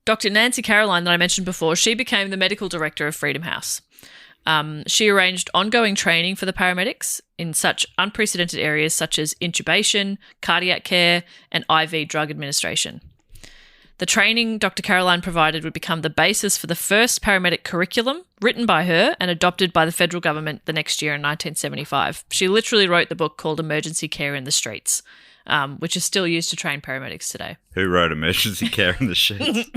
Dr. Nancy Caroline, that I mentioned before, she became the medical director of Freedom House. She arranged ongoing training for the paramedics in such unprecedented areas such as intubation, cardiac care, and IV drug administration. The training Dr. Caroline provided would become the basis for the first paramedic curriculum written by her and adopted by the federal government the next year in 1975. She literally wrote the book called Emergency Care in the Streets, which is still used to train paramedics today. Who wrote Emergency Care in the Sheets?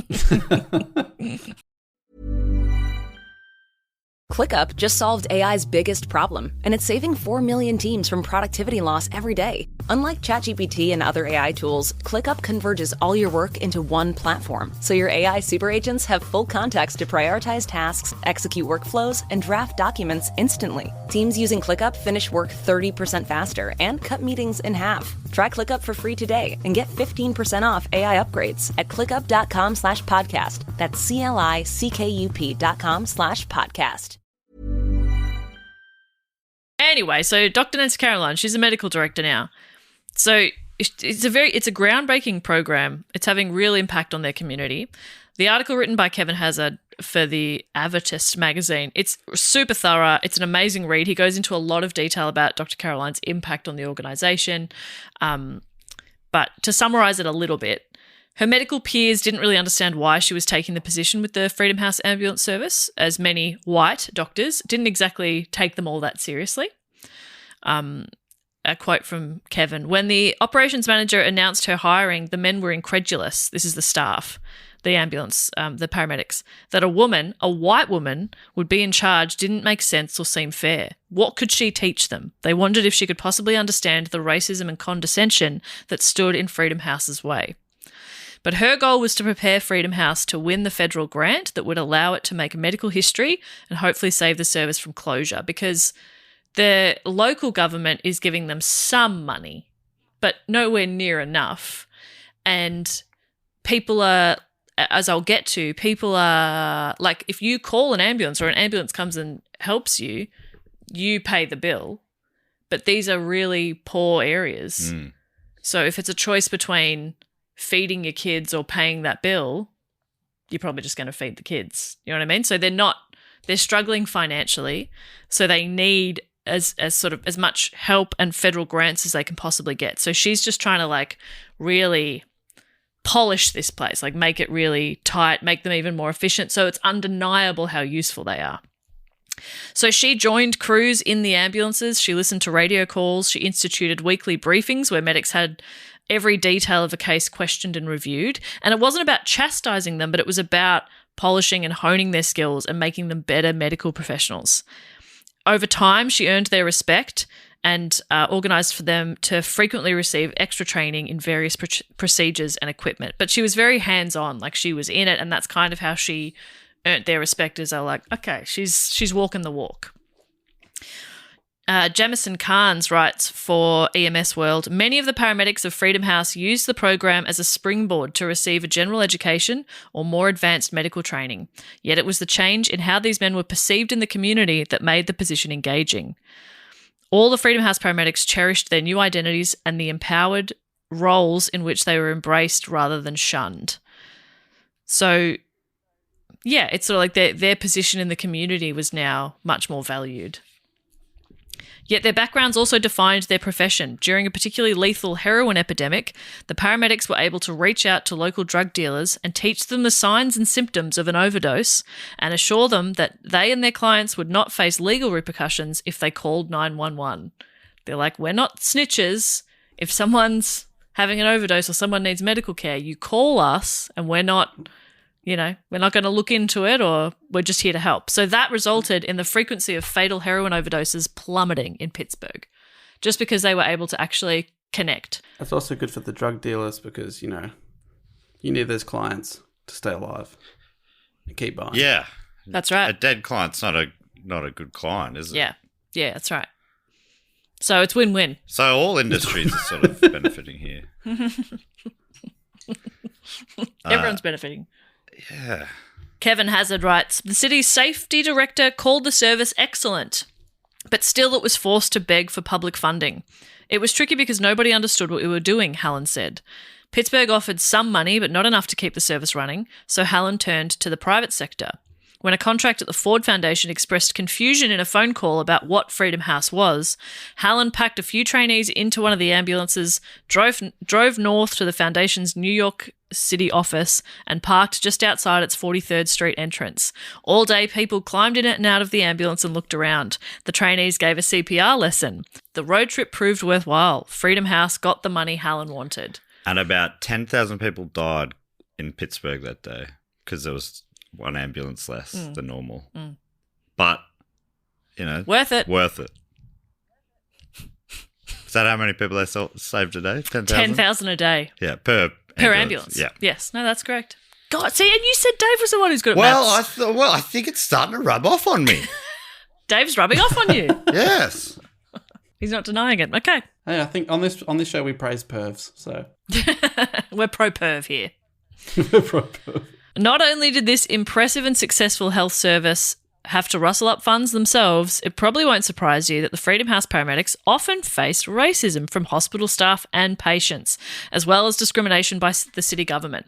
ClickUp just solved AI's biggest problem, and it's saving 4 million teams from productivity loss every day. Unlike ChatGPT and other AI tools, ClickUp converges all your work into one platform, so your AI super agents have full context to prioritize tasks, execute workflows, and draft documents instantly. Teams using ClickUp finish work 30% faster and cut meetings in half. Try ClickUp for free today and get 15% off AI upgrades at clickup.com/podcast. That's CLICKUP.com/podcast. Anyway, so Dr. Nancy Caroline, she's a medical director now. So it's a groundbreaking program. It's having real impact on their community. The article written by Kevin Hazard for the Adventist magazine, it's super thorough. It's an amazing read. He goes into a lot of detail about Dr. Caroline's impact on the organisation. But to summarise it a little bit, her medical peers didn't really understand why she was taking the position with the Freedom House Ambulance Service, as many white doctors didn't exactly take them all that seriously. A quote from Kevin: "When the operations manager announced her hiring, the men were incredulous." This is the staff, the ambulance, the paramedics. "That a white woman, would be in charge didn't make sense or seem fair. What could she teach them? They wondered if she could possibly understand the racism and condescension that stood in Freedom House's way." But her goal was to prepare Freedom House to win the federal grant that would allow it to make medical history and hopefully save the service from closure, because the local government is giving them some money, but nowhere near enough. And people are, as I'll get to, people are like, if you call an ambulance or an ambulance comes and helps you, you pay the bill. But these are really poor areas. So if it's a choice between feeding your kids or paying that bill, you're probably just going to feed the kids. You know what I mean? So they're struggling financially. So they need as much help and federal grants as they can possibly get. So she's just trying to like really polish this place, like make it really tight, make them even more efficient. So it's undeniable how useful they are. So she joined crews in the ambulances. She listened to radio calls. She instituted weekly briefings where medics had every detail of a case questioned and reviewed. And it wasn't about chastising them, but it was about polishing and honing their skills and making them better medical professionals. Over time, she earned their respect and organised for them to frequently receive extra training in various procedures and equipment. But she was very hands-on, like she was in it, and that's kind of how she earned their respect, as they're like, okay, she's walking the walk. Jamison Carnes writes for EMS World, "Many of the paramedics of Freedom House used the program as a springboard to receive a general education or more advanced medical training. Yet it was the change in how these men were perceived in the community that made the position engaging. All the Freedom House paramedics cherished their new identities and the empowered roles in which they were embraced rather than shunned." So, yeah, it's sort of like their position in the community was now much more valued. Yet their backgrounds also defined their profession. During a particularly lethal heroin epidemic, the paramedics were able to reach out to local drug dealers and teach them the signs and symptoms of an overdose and assure them that they and their clients would not face legal repercussions if they called 911. They're like, we're not snitches. If someone's having an overdose or someone needs medical care, you call us and we're not going to look into it, or we're just here to help. So that resulted in the frequency of fatal heroin overdoses plummeting in Pittsburgh, just because they were able to actually connect. That's also good for the drug dealers because, you need those clients to stay alive and keep buying. Yeah. That's right. A dead client's not a good client, is it? Yeah. Yeah, that's right. So it's win-win. So all industries are sort of benefiting here. Everyone's benefiting. Yeah. Kevin Hazard writes, "The city's safety director called the service excellent, but still it was forced to beg for public funding. It was tricky because nobody understood what we were doing," Hallen said. "Pittsburgh offered some money, but not enough to keep the service running, so Hallen turned to the private sector. When a contract at the Ford Foundation expressed confusion in a phone call about what Freedom House was, Hallen packed a few trainees into one of the ambulances, drove north to the Foundation's New York City office, and parked just outside its 43rd Street entrance. All day, people climbed in and out of the ambulance and looked around. The trainees gave a CPR lesson. The road trip proved worthwhile. Freedom House got the money Hallen wanted." And about 10,000 people died in Pittsburgh that day because there was one ambulance less than normal. But Worth it. Worth it. Is that how many people they saved a day? 10,000? 10,000 a day. Yeah, per ambulance. Yeah. Yes. No, that's correct. God, see, and you said Dave was the one who's good at Well, maths. I think it's starting to rub off on me. Dave's rubbing off on you. Yes. He's not denying it. Okay. Hey, I think on this show we praise pervs, so We're pro-perv here. we're pro perv. Not only did this impressive and successful health service have to rustle up funds themselves, it probably won't surprise you that the Freedom House paramedics often faced racism from hospital staff and patients, as well as discrimination by the city government.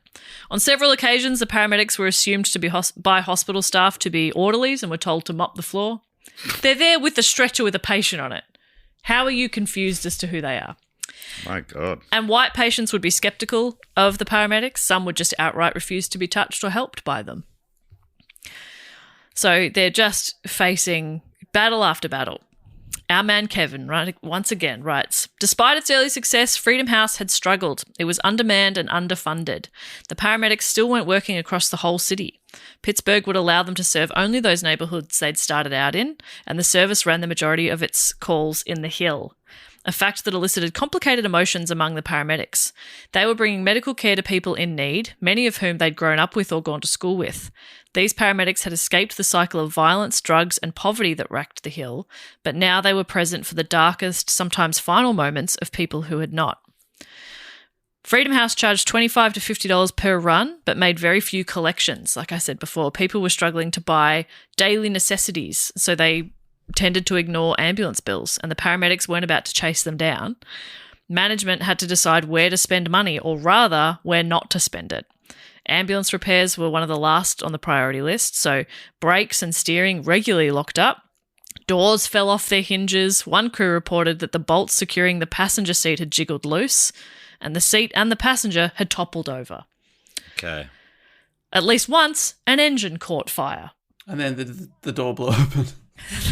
On several occasions, the paramedics were assumed to be by hospital staff to be orderlies and were told to mop the floor. They're there with the stretcher with a patient on it. How are you confused as to who they are? My God. And white patients would be skeptical of the paramedics. Some would just outright refuse to be touched or helped by them. So they're just facing battle after battle. Our man Kevin, once again, writes, despite its early success, Freedom House had struggled. It was undermanned and underfunded. The paramedics still weren't working across the whole city. Pittsburgh would allow them to serve only those neighbourhoods they'd started out in, and the service ran the majority of its calls in the Hill, a fact that elicited complicated emotions among the paramedics. They were bringing medical care to people in need, many of whom they'd grown up with or gone to school with. These paramedics had escaped the cycle of violence, drugs, and poverty that racked the Hill, but now they were present for the darkest, sometimes final moments of people who had not. Freedom House charged $25 to $50 per run, but made very few collections. Like I said before, people were struggling to buy daily necessities, so they tended to ignore ambulance bills, and the paramedics weren't about to chase them down. Management had to decide where to spend money, or rather, where not to spend it. Ambulance repairs were one of the last on the priority list, so brakes and steering regularly locked up. Doors fell off their hinges. One crew reported that the bolts securing the passenger seat had jiggled loose, and the seat and the passenger had toppled over. Okay. At least once, an engine caught fire. And then the door blew open.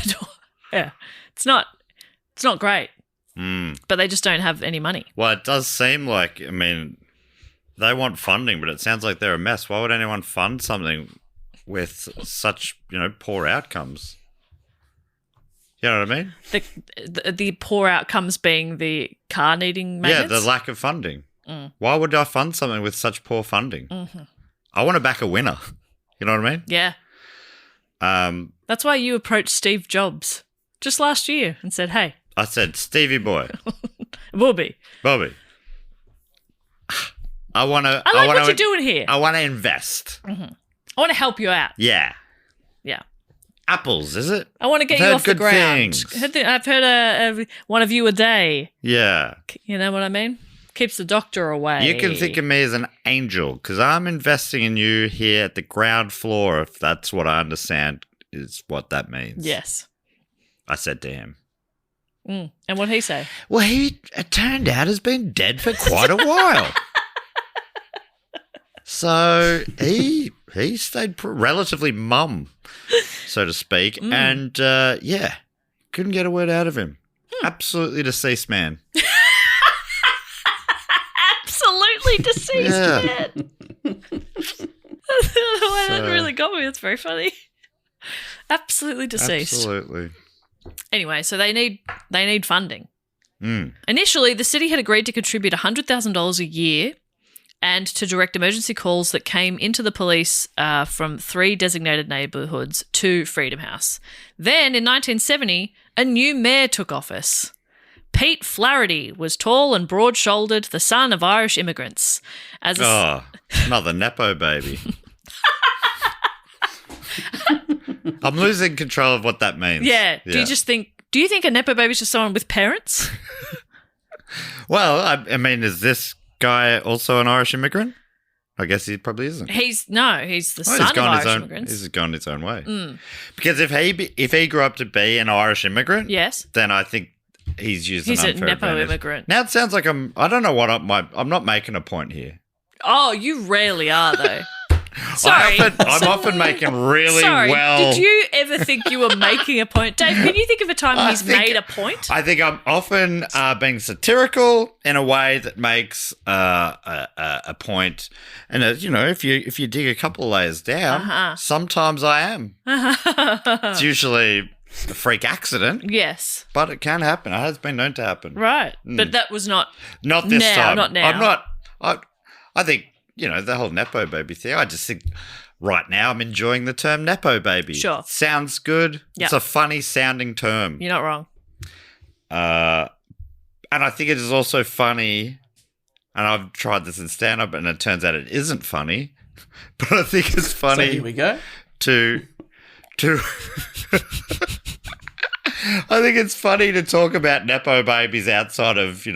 The door. Yeah. It's not great. But they just don't have any money. Well, it does seem like, they want funding, but it sounds like they're a mess. Why would anyone fund something with such, poor outcomes? You know what I mean? The poor outcomes being the car needing maintenance? Yeah, the lack of funding. Why would I fund something with such poor funding? Mm-hmm. I want to back a winner. You know what I mean? Yeah. That's why you approached Steve Jobs just last year and said, hey. I said, Stevie boy. Bobby. I like what you're doing here. I want to invest. Mm-hmm. I want to help you out. Yeah. Yeah. Apples, is it? I want to get you off the ground. I've heard one of you a day. Yeah. You know what I mean? Keeps the doctor away. You can think of me as an angel because I'm investing in you here at the ground floor, if that's what I understand is what that means. Yes. I said to him. And what'd he say? Well, it turned out, has been dead for quite a while. So he stayed relatively mum, so to speak, and couldn't get a word out of him. Absolutely deceased man. Absolutely deceased man. That really got me. That's very funny. Absolutely deceased. Absolutely. Anyway, so they need funding. Initially, the city had agreed to contribute $100,000 a year and to direct emergency calls that came into the police from 3 designated neighbourhoods to Freedom House. Then, in 1970, a new mayor took office. Pete Flaherty was tall and broad-shouldered, the son of Irish immigrants. Another Nepo baby. I'm losing control of what that means. Yeah. Do you think a Nepo baby is just someone with parents? Well, is this guy also an Irish immigrant? I guess he probably isn't. He's the son of Irish immigrants. He's gone his own way. Because if he grew up to be an Irish immigrant, yes, then I think he's used an unfair a Nepo advantage. immigrant. Now it sounds like I don't know what I'm not making a point here. Oh, you rarely are though. Sorry. I'm often making really well. Did you ever think you were making a point? Dave, can you think of a time he's made a point? I think I'm often being satirical in a way that makes a point. And, if you dig a couple of layers down, sometimes I am. It's usually a freak accident, Yes. but it can happen. It has been known to happen. Right. But that was not this now, time. Not now. I think, the whole Nepo baby thing, I just think right now I'm enjoying the term Nepo baby. Sure. Sounds good. Yep. It's a funny sounding term. You're not wrong. And I think it is also funny, and I've tried this in stand-up, and it turns out it isn't funny, but I think it's funny. So here we go. To I think it's funny to talk about Nepo babies outside of,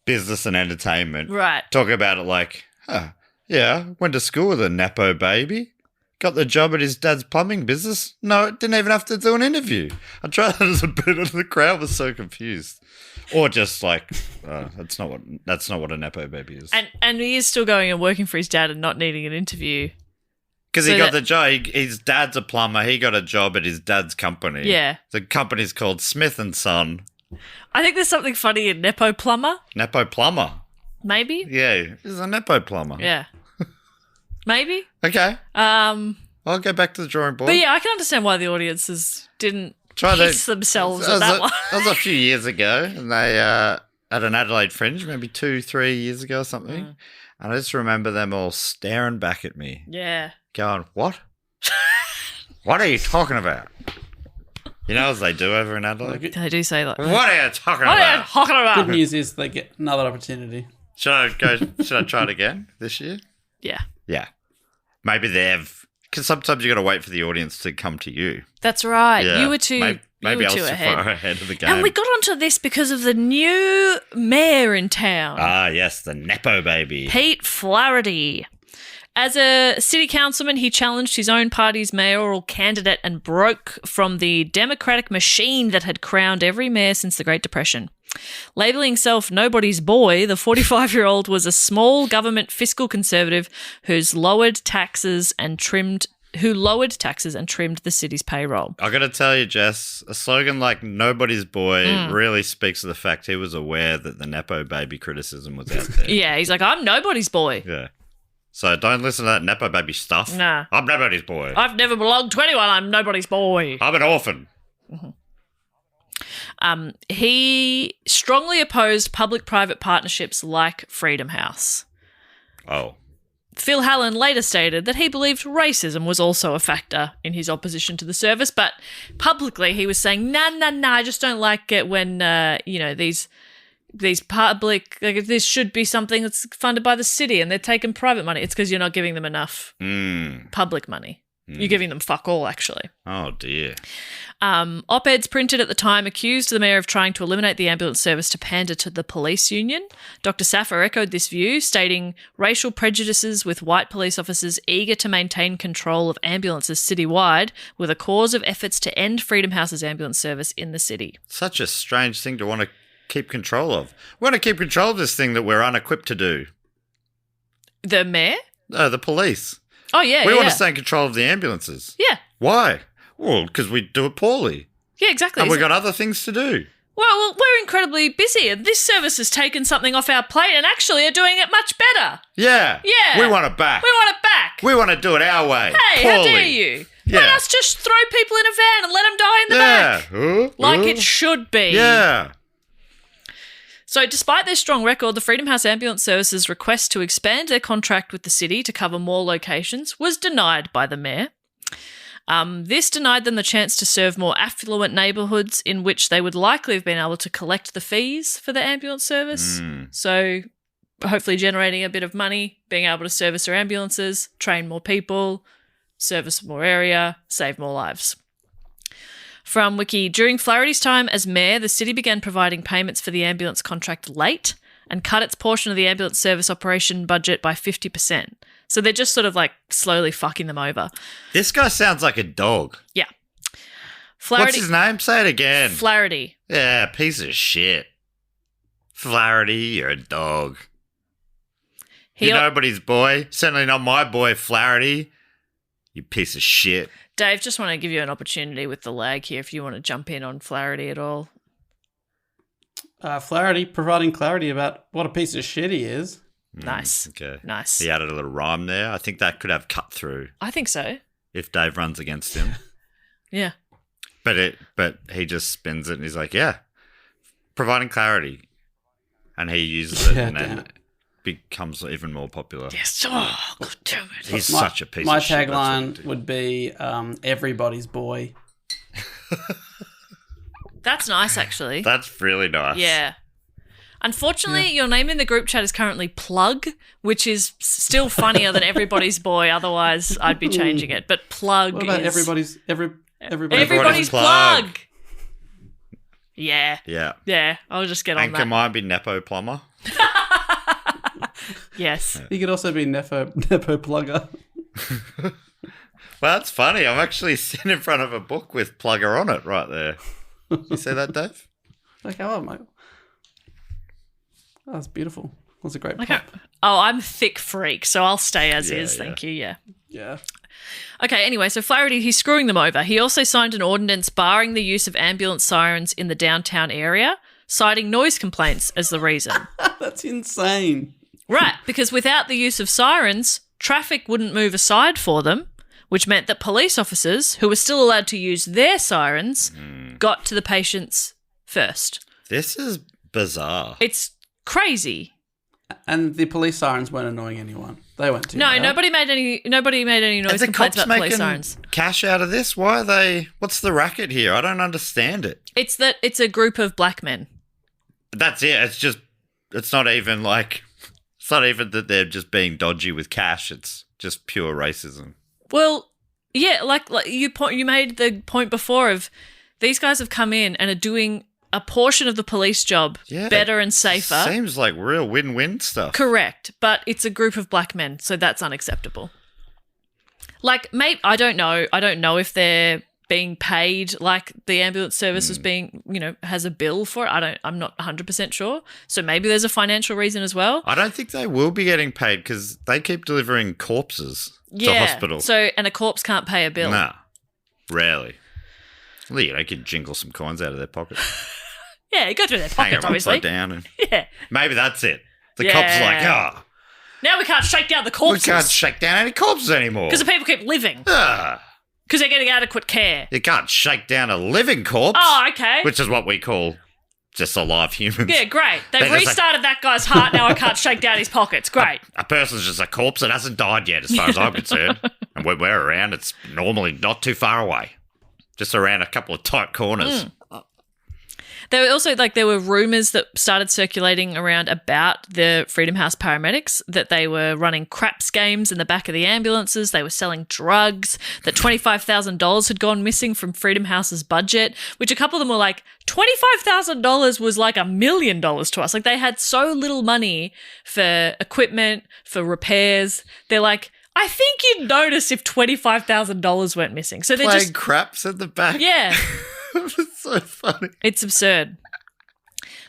business and entertainment. Right. Talk about it like, went to school with a Nepo baby. Got the job at his dad's plumbing business. No, didn't even have to do an interview. I tried that as a bit, and the crowd was so confused. Or just like, that's not what a Nepo baby is. And he is still going and working for his dad and not needing an interview. Because he got the job. His dad's a plumber. He got a job at his dad's company. Yeah. The company's called Smith & Son. I think there's something funny in Nepo plumber. Nepo plumber. Maybe. Yeah, he's a Nepo plumber. Yeah. Maybe. Okay. I'll go back to the drawing board. But yeah, I can understand why the audiences didn't piss themselves at that one. That was a few years ago, and they at an Adelaide Fringe, maybe 2-3 years ago or something. And I just remember them all staring back at me. Yeah. Going, what? What are you talking about? As they do over in Adelaide. They do say that. What are you talking What are you about? talking about? Good news is they get another opportunity. Should I try it again this year? Yeah. Yeah. Maybe because sometimes you got to wait for the audience to come to you. That's right. Yeah. You were too Maybe you I were was too too far ahead. ahead of the game. And we got onto this because of the new mayor in town. Ah, yes, the Nepo baby. Pete Flaherty. As a city councilman, he challenged his own party's mayoral candidate and broke from the democratic machine that had crowned every mayor since the Great Depression. Labelling himself nobody's boy, the 45-year-old was a small government fiscal conservative who lowered taxes and trimmed the city's payroll. I got to tell you, Jess, a slogan like "Nobody's boy" really speaks to the fact he was aware that the Nepo baby criticism was out there. Yeah, he's like, I'm nobody's boy. Yeah. So don't listen to that Nepo baby stuff. Nah. I'm nobody's boy. I've never belonged to anyone. I'm nobody's boy. I'm an orphan. He strongly opposed public-private partnerships like Freedom House. Oh. Phil Hallen later stated that he believed racism was also a factor in his opposition to the service, but publicly he was saying, nah, I just don't like it when, these public, this should be something that's funded by the city and they're taking private money. It's because you're not giving them enough public money. You're giving them fuck all, actually. Oh, dear. Op-eds printed at the time accused the mayor of trying to eliminate the ambulance service to pander to the police union. Dr. Saffer echoed this view, stating racial prejudices with white police officers eager to maintain control of ambulances citywide were the cause of efforts to end Freedom House's ambulance service in the city. Such a strange thing to want to keep control of. We want to keep control of this thing that we're unequipped to do. The mayor? No, the police. Oh, yeah, We want to stay in control of the ambulances. Yeah. Why? Well, because we do it poorly. Yeah, exactly. And we've got other things to do. Well, we're incredibly busy and this service has taken something off our plate and actually are doing it much better. Yeah. Yeah. We want it back. We want it back. We want to do it our way. Hey, poorly. how dare you? Yeah. Let us just throw people in a van and let them die in the back. Like it should be. Yeah. So despite their strong record, the Freedom House Ambulance Service's request to expand their contract with the city to cover more locations was denied by the mayor. This denied them the chance to serve more affluent neighbourhoods in which they would likely have been able to collect the fees for the ambulance service. So hopefully generating a bit of money, being able to service their ambulances, train more people, service more area, save more lives. From Wiki, during Flaherty's time as mayor, the city began providing payments for the ambulance contract late and cut its portion of the ambulance service operation budget by 50%. So they're just sort of like slowly fucking them over. This guy sounds like a dog. Yeah. Flaherty, What's his name? Say it again. Flaherty. Yeah, piece of shit. Flaherty, you're a dog. You're nobody's boy. Certainly not my boy, Flaherty. You piece of shit. Dave, just want to give you an opportunity with the lag here if you want to jump in on Flaherty at all. Flaherty providing clarity about what a piece of shit he is. Nice. Okay. Nice. He added a little rhyme there. I think that could have cut through I think so. if Dave runs against him. Yeah. But he just spins it and he's like, yeah, providing clarity. And he uses it and then becomes even more popular. Yes. Oh, God damn it. He's such a piece my of shit. My tagline would be everybody's boy. That's nice, actually. That's really nice. Yeah. Unfortunately, your name in the group chat is currently Plug, which is still funnier than Everybody's Boy. Otherwise, I'd be changing it. But Plug What about is... everybody's Plug. Yeah. Yeah. Yeah, I'll just get on And that. can mine be Nepo Plumber? Yes. You could also be Nepo Plugger. Well, that's funny. I'm actually sitting in front of a book with Plugger on it right there. You see that, Dave? Like, oh, my... Oh, that's beautiful. That's a great Okay. pop. Oh, I'm thick freak, so I'll stay as is. Yeah. Thank you. Yeah. Yeah. Okay, anyway, so Flaherty, he's screwing them over. He also signed an ordinance barring the use of ambulance sirens in the downtown area, citing noise complaints as the reason. That's insane. Right, because without the use of sirens, traffic wouldn't move aside for them, which meant that police officers, who were still allowed to use their sirens, got to the patients first. This is bizarre. It's crazy. And the police sirens weren't annoying anyone. They weren't too No, loud. nobody made any noise Are the complaints cops about police making sirens. cash out of this? Why are they... What's the racket here? I don't understand it. It's that it's a group of black men. That's it. It's just... It's not even like... It's not even that they're just being dodgy with cash. It's just pure racism. Well, yeah, like you made the point before of these guys have come in and are doing a portion of the police job better and safer. Seems like real win-win stuff. Correct, but it's a group of black men, so that's unacceptable. Like, maybe I don't know if they're being paid like the ambulance service is being, has a bill for it. I'm not 100% sure. So maybe there's a financial reason as well. I don't think they will be getting paid because they keep delivering corpses to hospital. And a corpse can't pay a bill. Nah, rarely. Well, they could jingle some coins out of their pocket. Yeah, go through their Hang pockets, them obviously. upside down. And Yeah. maybe that's it. The cops are like, Now we can't shake down the we corpses. can't shake down any corpses anymore. Because the people keep living. Ah, Because they're getting adequate care. you can't shake down a living corpse. Oh, okay. Which is what we call just alive humans. Yeah, great. They've They're just restarted that guy's heart. Now I can't shake down his pockets. Great. A person's just a corpse that hasn't died yet, as far as I'm concerned. And when we're around, it's normally not too far away. Just around a couple of tight corners. There were also, there were rumours that started circulating around about the Freedom House paramedics, that they were running craps games in the back of the ambulances, they were selling drugs, that $25,000 had gone missing from Freedom House's budget, which a couple of them were like, $25,000 was like $1 million to us. Like, they had so little money for equipment, for repairs. They're like, I think you'd notice if $25,000 went missing. So they're Playing craps at the back. Yeah. It's so funny. It's absurd.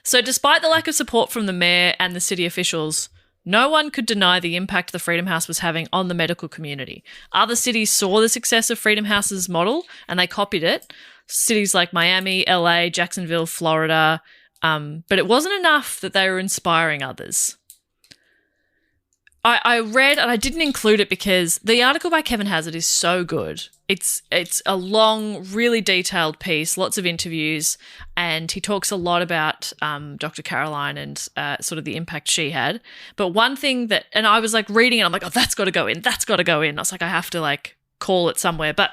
So despite the lack of support from the mayor and the city officials, no one could deny the impact the Freedom House was having on the medical community. Other cities saw the success of Freedom House's model and they copied it. Cities like Miami, LA, Jacksonville, Florida. But it wasn't enough that they were inspiring others. I read, and I didn't include it because the article by Kevin Hazard is so good. It's a long, really detailed piece, lots of interviews, and he talks a lot about Dr. Caroline and sort of the impact she had. But one thing that, and I was like reading it, I'm like, oh, that's got to go in, that's got to go in. I was like, I have to call it somewhere. But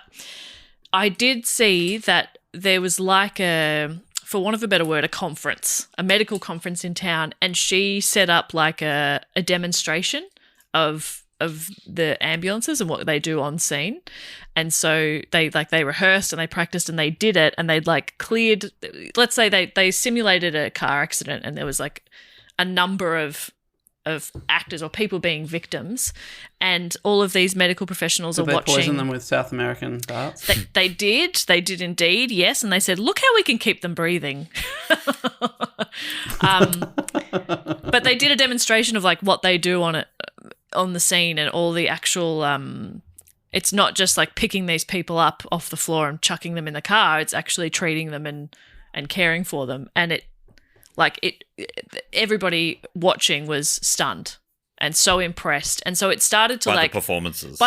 I did see that there was for want of a better word, a conference, a medical conference in town, and she set up a demonstration of the ambulances and what they do on scene. And so they rehearsed and they practiced and they did it, and they'd cleared, let's say they simulated a car accident and there was a number of actors or people being victims, and all of these medical professionals are watching. Did they poison them with South American darts? They did indeed, yes, and they said, look how we can keep them breathing. But they did a demonstration of what they do on the scene and all the actual it's not just picking these people up off the floor and chucking them in the car, it's actually treating them and caring for them, and everybody watching was stunned and so impressed, and so it started to by the performances.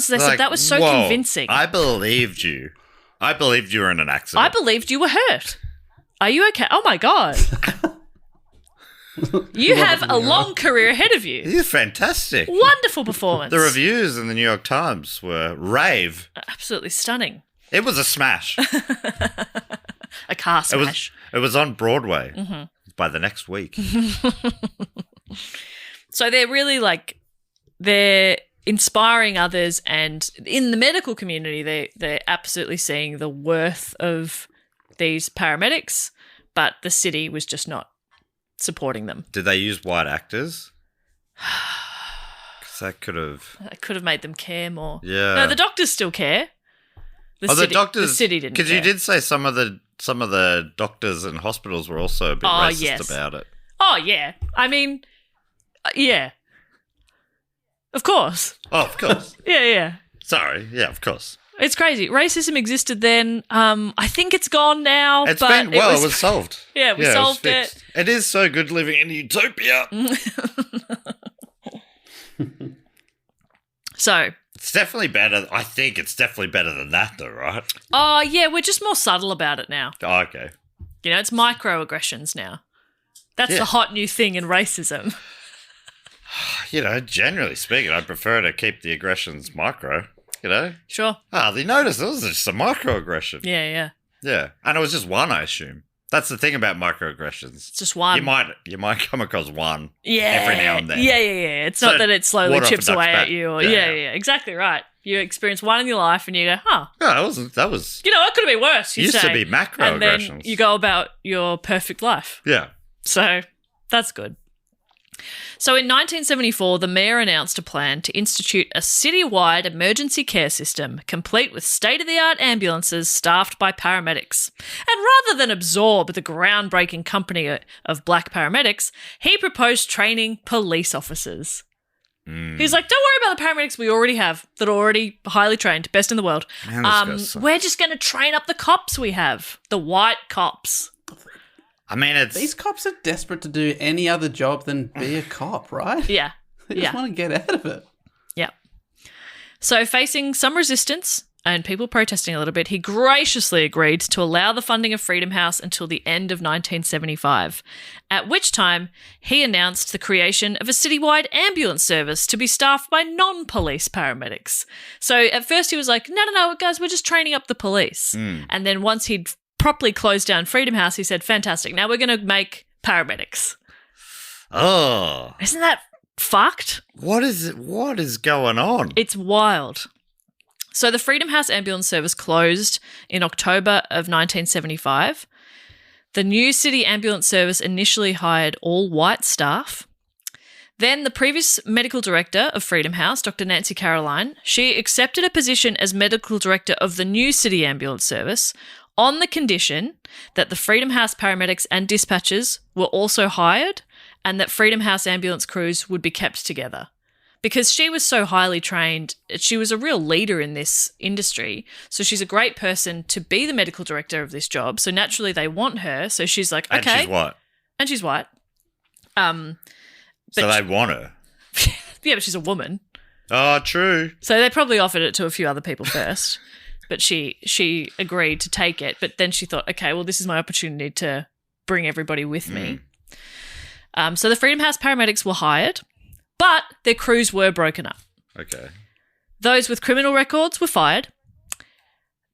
They said that was so convincing. I believed you. I believed you were in an accident. I believed you were hurt. Are you okay? Oh, my God. You have a long career ahead of you. You're fantastic. Wonderful performance. The reviews in the New York Times were rave. Absolutely stunning. It was a smash. A car smash. It was on Broadway by the next week. So they're really they're inspiring others, and in the medical community, they're absolutely seeing the worth of these paramedics, but the city was just not supporting them. Did they use white actors? Because that could have made them care more. Yeah. No, the doctors still care. The doctors. The city didn't. Because you did say some of the doctors and hospitals were also a bit racist about it. Oh yeah. I mean, yeah. Of course. Oh, of course. Yeah. Sorry. Yeah, of course. It's crazy. Racism existed then. I think it's gone now. It was solved. Yeah, we solved it. It is so good living in utopia. So it's definitely better. I think it's definitely better than that, though, right? Oh, yeah, we're just more subtle about it now. Oh, okay. You know, it's microaggressions now. That's the hot new thing in racism. You know, generally speaking, I prefer to keep the aggressions micro, you know? Sure. Hardly noticed. It was just a microaggression. Yeah. Yeah. And it was just one, I assume. That's the thing about microaggressions. It's just one. You might come across one every now and then. Yeah. It's not that it slowly chips away at you. Or, yeah. Exactly right. You experience one in your life and you go, huh. No, that was... You know, it could have been worse, you used say. to be macroaggressions. And then you go about your perfect life. Yeah. So that's good. So in 1974, the mayor announced a plan to institute a citywide emergency care system complete with state-of-the-art ambulances staffed by paramedics. And rather than absorb the groundbreaking company of black paramedics, he proposed training police officers. He's like, don't worry about the paramedics we already have that are already highly trained, best in the world. Man, we're just going to train up the cops we have, the white cops. I mean, these cops are desperate to do any other job than be a cop, right? Yeah. They just want to get out of it. Yeah. So facing some resistance and people protesting a little bit, he graciously agreed to allow the funding of Freedom House until the end of 1975, at which time he announced the creation of a citywide ambulance service to be staffed by non-police paramedics. So at first he was like, no, guys, we're just training up the police. And then once he'd properly closed down Freedom House, he said, fantastic, now we're going to make paramedics. Oh. Isn't that fucked? What is going on? It's wild. So the Freedom House ambulance service closed in October of 1975. The new city ambulance service initially hired all white staff. Then the previous medical director of Freedom House, Dr. Nancy Caroline, she accepted a position as medical director of the new city ambulance service on the condition that the Freedom House paramedics and dispatchers were also hired and that Freedom House ambulance crews would be kept together. Because she was so highly trained, she was a real leader in this industry. So she's a great person to be the medical director of this job. So naturally they want her. So she's like, okay. And she's white. And she's white. So they want her. Yeah, but she's a woman. Oh, true. So they probably offered it to a few other people first. But she agreed to take it. But then she thought, okay, well, this is my opportunity to bring everybody with me. So the Freedom House paramedics were hired, but their crews were broken up. Okay. Those with criminal records were fired.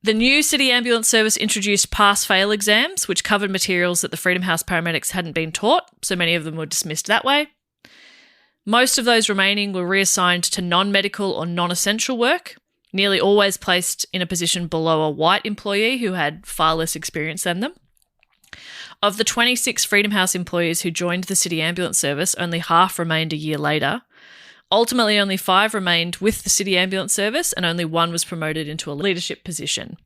The new city ambulance service introduced pass-fail exams, which covered materials that the Freedom House paramedics hadn't been taught, so many of them were dismissed that way. Most of those remaining were reassigned to non-medical or non-essential work, nearly always placed in a position below a white employee who had far less experience than them. Of the 26 Freedom House employees who joined the city ambulance service, only half remained a year later. Ultimately, only 5 remained with the city ambulance service and only 1 was promoted into a leadership position.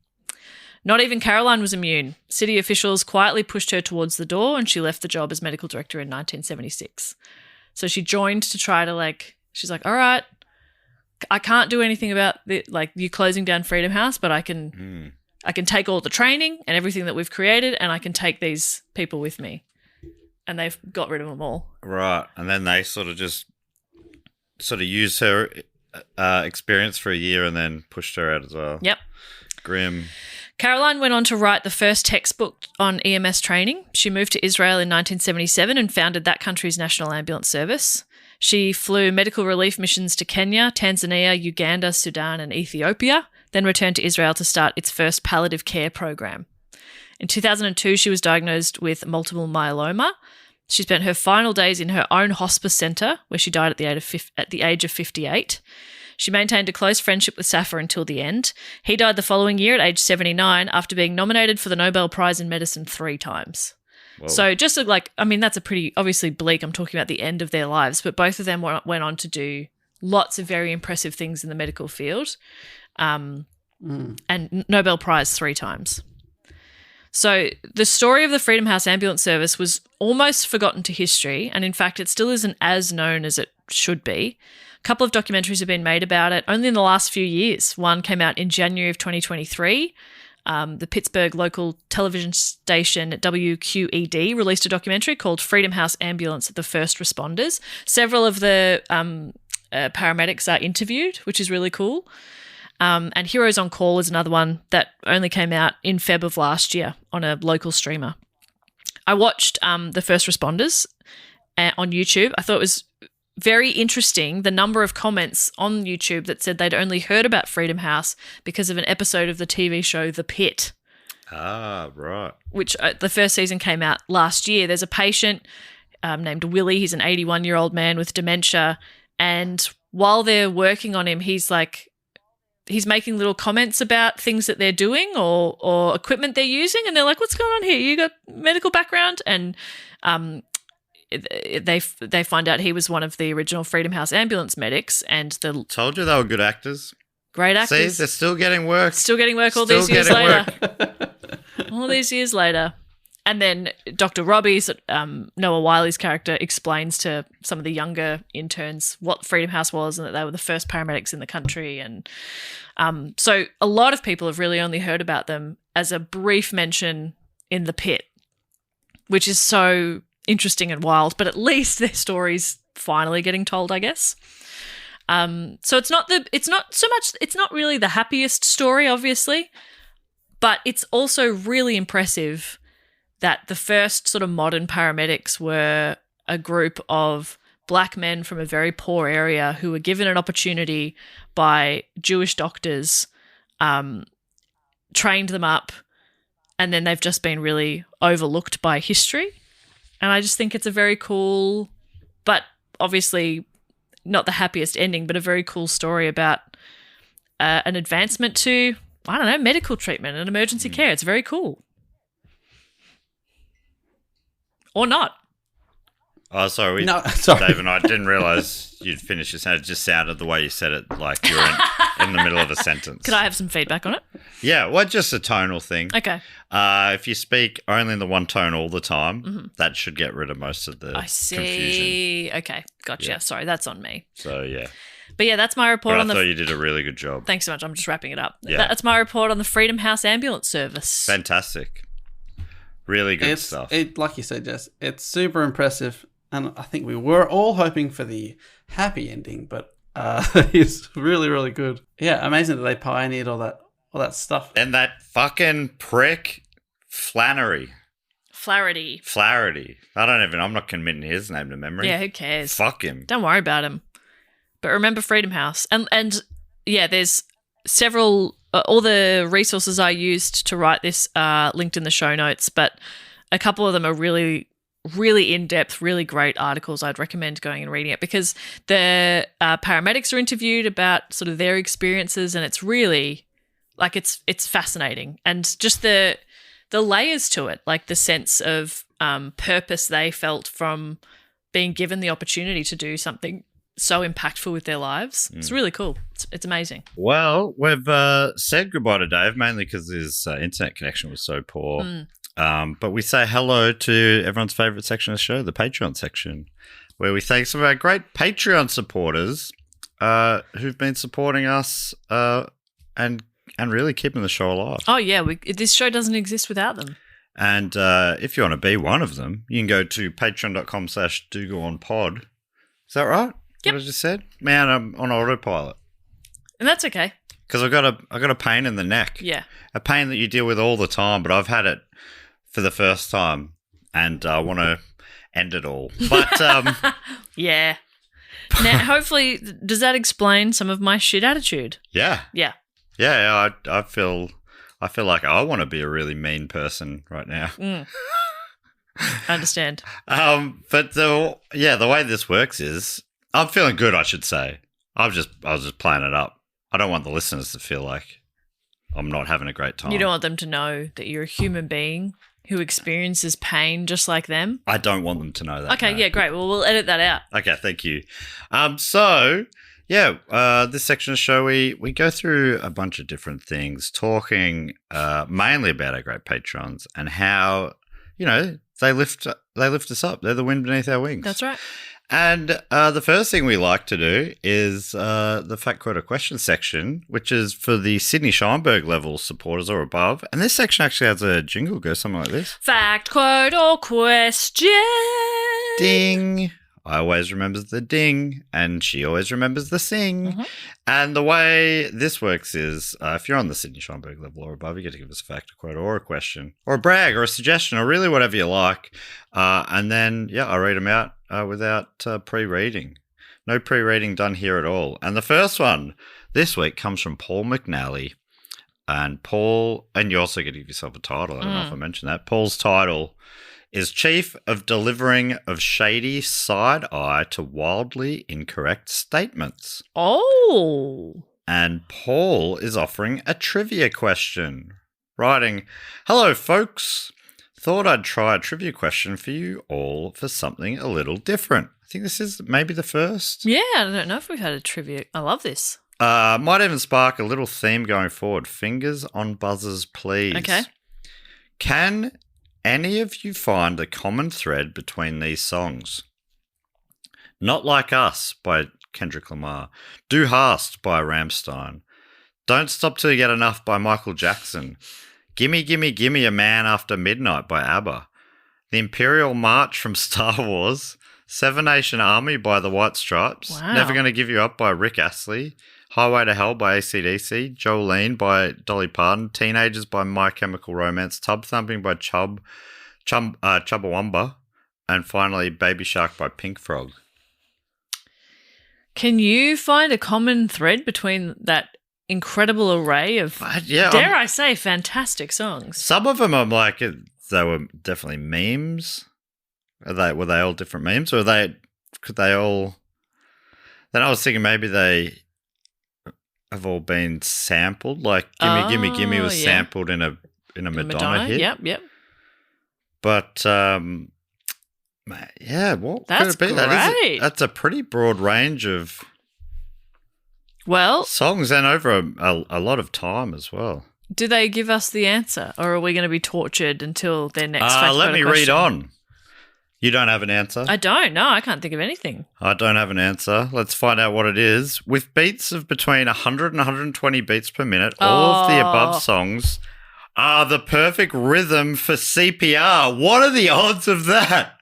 Not even Caroline was immune. City officials quietly pushed her towards the door and she left the job as medical director in 1976. So she joined to try to she's like, all right, I can't do anything about you closing down Freedom House, but I can take all the training and everything that we've created and I can take these people with me. And they've got rid of them all. Right. And then they sort of use her experience for a year and then pushed her out as well. Yep. Grim. Caroline went on to write the first textbook on EMS training. She moved to Israel in 1977 and founded that country's national ambulance service. She flew medical relief missions to Kenya, Tanzania, Uganda, Sudan, and Ethiopia, then returned to Israel to start its first palliative care program. In 2002, she was diagnosed with multiple myeloma. She spent her final days in her own hospice centre, where she died at the age of 58. She maintained a close friendship with Safar until the end. He died the following year at age 79 after being nominated for the Nobel Prize in Medicine 3 times. Whoa. So just that's a pretty obviously bleak. I'm talking about the end of their lives, but both of them went on to do lots of very impressive things in the medical field, and Nobel Prize 3 times. So the story of the Freedom House Ambulance Service was almost forgotten to history, and in fact it still isn't as known as it should be. A couple of documentaries have been made about it only in the last few years. One came out in January of 2023. The Pittsburgh local television station WQED released a documentary called Freedom House Ambulance: The First Responders. Several of the paramedics are interviewed, which is really cool. And Heroes on Call is another one that only came out in Feb of last year on a local streamer. I watched The First Responders on YouTube. I thought it was very interesting, the number of comments on YouTube that said they'd only heard about Freedom House because of an episode of the TV show The Pit. Ah, right. Which the first season came out last year. There's a patient named Willie. He's an 81-year-old man with dementia. And while they're working on him, he's making little comments about things that they're doing or equipment they're using. And they're like, what's going on here? You got medical background? And they find out he was one of the original Freedom House ambulance medics, and Told you they were good actors. Great actors. See, they're still getting work. Still getting work all these years later. All these years later. And then Dr. Robbie, Noah Wiley's character, explains to some of the younger interns what Freedom House was and that they were the first paramedics in the country. And so a lot of people have really only heard about them as a brief mention in The Pit, which is so interesting and wild, but at least their story's finally getting told, I guess. So it's not really the happiest story, obviously, but it's also really impressive that the first sort of modern paramedics were a group of black men from a very poor area who were given an opportunity by Jewish doctors, trained them up, and then they've just been really overlooked by history. And I just think it's a very cool, but obviously not the happiest ending, but a very cool story about an advancement to, I don't know, medical treatment and emergency care. It's very cool. Or not. Oh, sorry. Sorry. Dave and I didn't realise you'd finished your sentence. It just sounded the way you said it like you were in the middle of a sentence. Could I have some feedback on it? Yeah, well, just a tonal thing. Okay. If you speak only in the one tone all the time, that should get rid of most of the confusion. Okay, gotcha. Yeah. Sorry, that's on me. So, yeah. But yeah, that's my report But on I thought you did a really good job. Thanks so much. I'm just wrapping it up. Yeah. That's my report on the Freedom House Ambulance Service. Fantastic. Really good stuff. Like you said, Jess, it's super impressive. And I think we were all hoping for the happy ending, but it's really, really good. Yeah, amazing that they pioneered all that stuff. And that fucking prick, Flannery. Flaherty. I'm not committing his name to memory. Yeah, who cares? Fuck him. Don't worry about him. But remember Freedom House. And yeah, there's several, all the resources I used to write this are linked in the show notes, but a couple of them are really, really in-depth, really great articles. I'd recommend going and reading it because the paramedics are interviewed about sort of their experiences, and it's really, like, it's fascinating. And just the layers to it, like the sense of purpose they felt from being given the opportunity to do something so impactful with their lives. It's really cool. It's amazing. Well, we've said goodbye to Dave, mainly because his internet connection was so poor. But we say hello to everyone's favourite section of the show, the Patreon section, where we thank some of our great Patreon supporters who've been supporting us and really keeping the show alive. Oh, yeah. This show doesn't exist without them. And if you want to be one of them, you can go to patreon.com/dogoonpod. Is that right? Yep. What I just said? Man, I'm on autopilot. And that's okay. Because I've got a pain in the neck. Yeah. A pain that you deal with all the time, but I've had it for the first time, and I want to end it all. But Yeah. Now, hopefully, does that explain some of my shit attitude? yeah. Yeah. I feel like I want to be a really mean person right now. I understand. But the way this works is I'm feeling good, I should say. I was just playing it up. I don't want the listeners to feel like I'm not having a great time. You don't want them to know that you're a human being who experiences pain just like them? I don't want them to know that. Okay, no. yeah, great. Well, we'll edit that out. Okay, thank you. This section of the show, we go through a bunch of different things, talking mainly about our great patrons and how, they lift us up. They're the wind beneath our wings. That's right. And the first thing we like to do is the Fact Quote or Question section, which is for the Sydney Scheinberg level supporters or above. And this section actually has a jingle, goes something like this. Fact, quote, or question. Ding. I always remembers the ding, and she always remembers the sing. Mm-hmm. And the way this works is if you're on the Sydney Scheinberg level or above, you get to give us a fact, a quote, or a question, or a brag, or a suggestion, or really whatever you like. And then, I read them out without pre-reading. No pre-reading done here at all. And the first one this week comes from Paul McNally. And Paul, and you also get to give yourself a title. I don't know if I mentioned that. Paul's title is Chief of Delivering of Shady Side-Eye to Wildly Incorrect Statements. Oh. And Paul is offering a trivia question, writing, "Hello, folks. Thought I'd try a trivia question for you all for something a little different." I think this is maybe the first. Yeah, I don't know if we've had a trivia. I love this. Might even spark a little theme going forward. Fingers on buzzers, please. Okay. Can any of you find a common thread between these songs? Not Like Us by Kendrick Lamar. Do Hast by Rammstein. Don't Stop Till You Get Enough by Michael Jackson. Gimme, Gimme, Gimme a Man After Midnight by ABBA. The Imperial March from Star Wars. Seven Nation Army by the White Stripes. Wow. Never Gonna Give You Up by Rick Astley. Highway to Hell by AC/DC. Jolene by Dolly Parton. Teenagers by My Chemical Romance. Tub Thumping by Chubbawamba. And finally, Baby Shark by Pink Frog. Can you find a common thread between that incredible array of, dare I say, fantastic songs? Some of them I'm like, they were definitely memes. Were they all different memes, or could they all? Then I was thinking maybe they have all been sampled. Like "Gimme, Gimme, Gimme" was sampled in a Madonna hit. Yep. But what That's could it be? great. That's a pretty broad range of Well, songs, and over a lot of time as well. do they give us the answer, or are we going to be tortured until their next fact Let quote me or read question? on. You don't have an answer? I don't. No, I can't think of anything. I don't have an answer. Let's find out what it is. With beats of between 100 and 120 beats per minute, all of the above songs are the perfect rhythm for CPR. What are the odds of that?